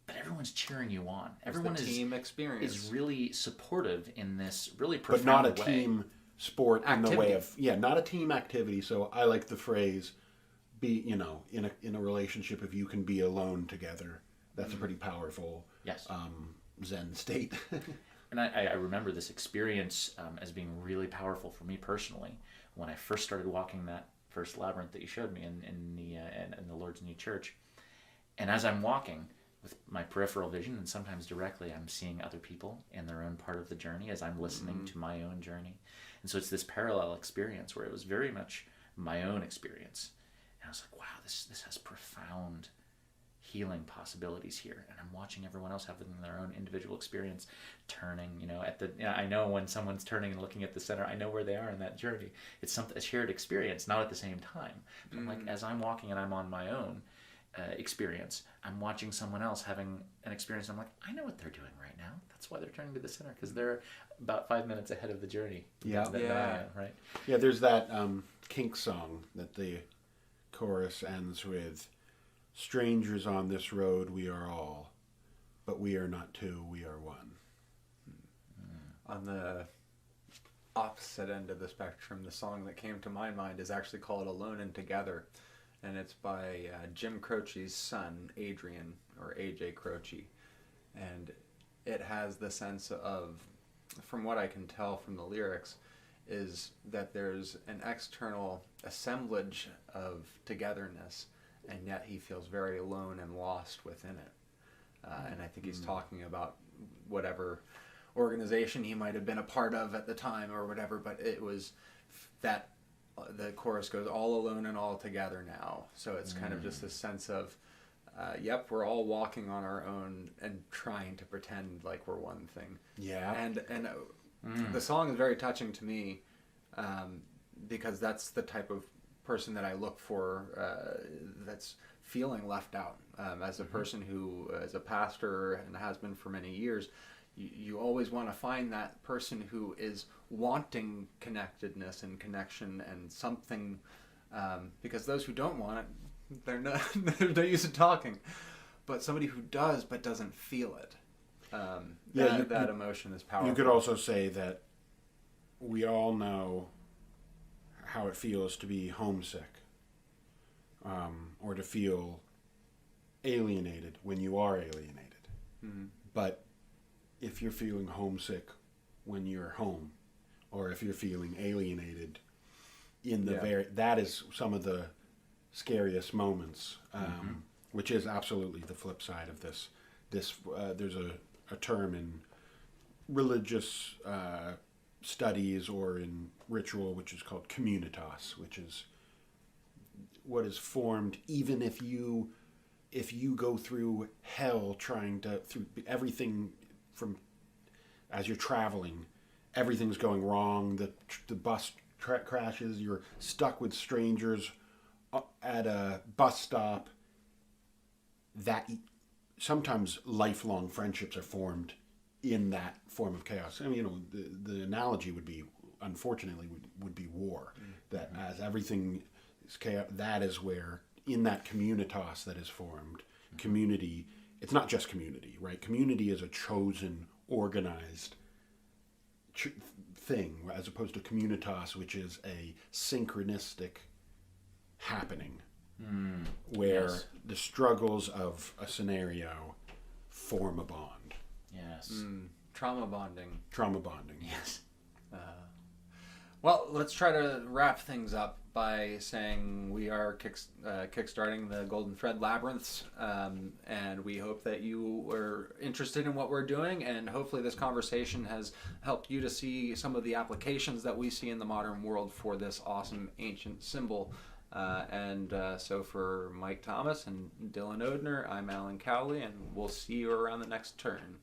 Speaker 3: but everyone's cheering you on. Everyone
Speaker 1: It's the team experience.
Speaker 3: is really supportive in this really
Speaker 2: But
Speaker 3: profound
Speaker 2: not a
Speaker 3: way.
Speaker 2: team sport in the way
Speaker 1: Activity.
Speaker 2: of, not a team activity. So I like the phrase, be, you know, in a relationship, if you can be alone together, that's a pretty powerful
Speaker 3: Yes.
Speaker 2: Zen state.
Speaker 3: And I remember this experience as being really powerful for me personally when I first started walking that first labyrinth that you showed me in the Lord's New Church. And as I'm walking with my peripheral vision, and sometimes directly, I'm seeing other people in their own part of the journey as I'm listening to my own journey. And so it's this parallel experience where it was very much my own experience. And I was like, wow, this has profound healing possibilities here, and I'm watching everyone else have their own individual experience turning, you know, I know when someone's turning and looking at the center, I know where they are in that journey. It's a shared experience, not at the same time, but I'm like, as I'm walking and I'm on my own experience, I'm watching someone else having an experience. I'm like, I know what they're doing right now. That's why they're turning to the center, because they're about 5 minutes ahead of the journey.
Speaker 2: Yeah.
Speaker 3: that I am, right?
Speaker 2: Yeah, there's that Kink song that the chorus ends with, strangers on this road we are all, but we are not two, we are one.
Speaker 1: On the opposite end of the spectrum, the song that came to my mind is actually called Alone and Together, and it's by Jim Croce's son, Adrian, or AJ Croce. And it has the sense of, from what I can tell from the lyrics, is that there's an external assemblage of togetherness, and yet he feels very alone and lost within it. And I think he's talking about whatever organization he might have been a part of at the time or whatever, but it was that the chorus goes, all alone and all together now. So it's kind of just this sense of, yep, we're all walking on our own and trying to pretend like we're one thing.
Speaker 2: Yeah.
Speaker 1: And the song is very touching to me because that's the type of person that I look for that's feeling left out. As a person who is a pastor and has been for many years, you always want to find that person who is wanting connectedness and connection and something, because those who don't want it They're not. They're no use in talking. But somebody who does, but doesn't feel it. That emotion is powerful.
Speaker 2: You could also say that we all know how it feels to be homesick, or to feel alienated when you are alienated.
Speaker 1: Mm-hmm.
Speaker 2: But if you're feeling homesick when you're home, or if you're feeling alienated in the that is some of the scariest moments, which is absolutely the flip side of this. There's a term in religious studies or in ritual which is called Communitas, which is what is formed even if you go through hell through everything from as you're traveling, everything's going wrong, the bus crashes, you're stuck with strangers at a bus stop, that sometimes lifelong friendships are formed in that form of chaos. I mean, the analogy would be, unfortunately, would be war. That as everything is chaos, that is where, in that communitas that is formed, community, it's not just community, right? Community is a chosen, organized thing, as opposed to communitas, which is a synchronistic happening, where the struggles of a scenario form a bond.
Speaker 3: Yes.
Speaker 1: Trauma bonding.
Speaker 2: Trauma bonding.
Speaker 3: Yes.
Speaker 1: Well, let's try to wrap things up by saying we are kickstarting the Golden Thread Labyrinths, and we hope that you were interested in what we're doing, and hopefully this conversation has helped you to see some of the applications that we see in the modern world for this awesome ancient symbol. So for Mike Thomas and Dylan Odner, I'm Alan Cowley, and we'll see you around the next turn.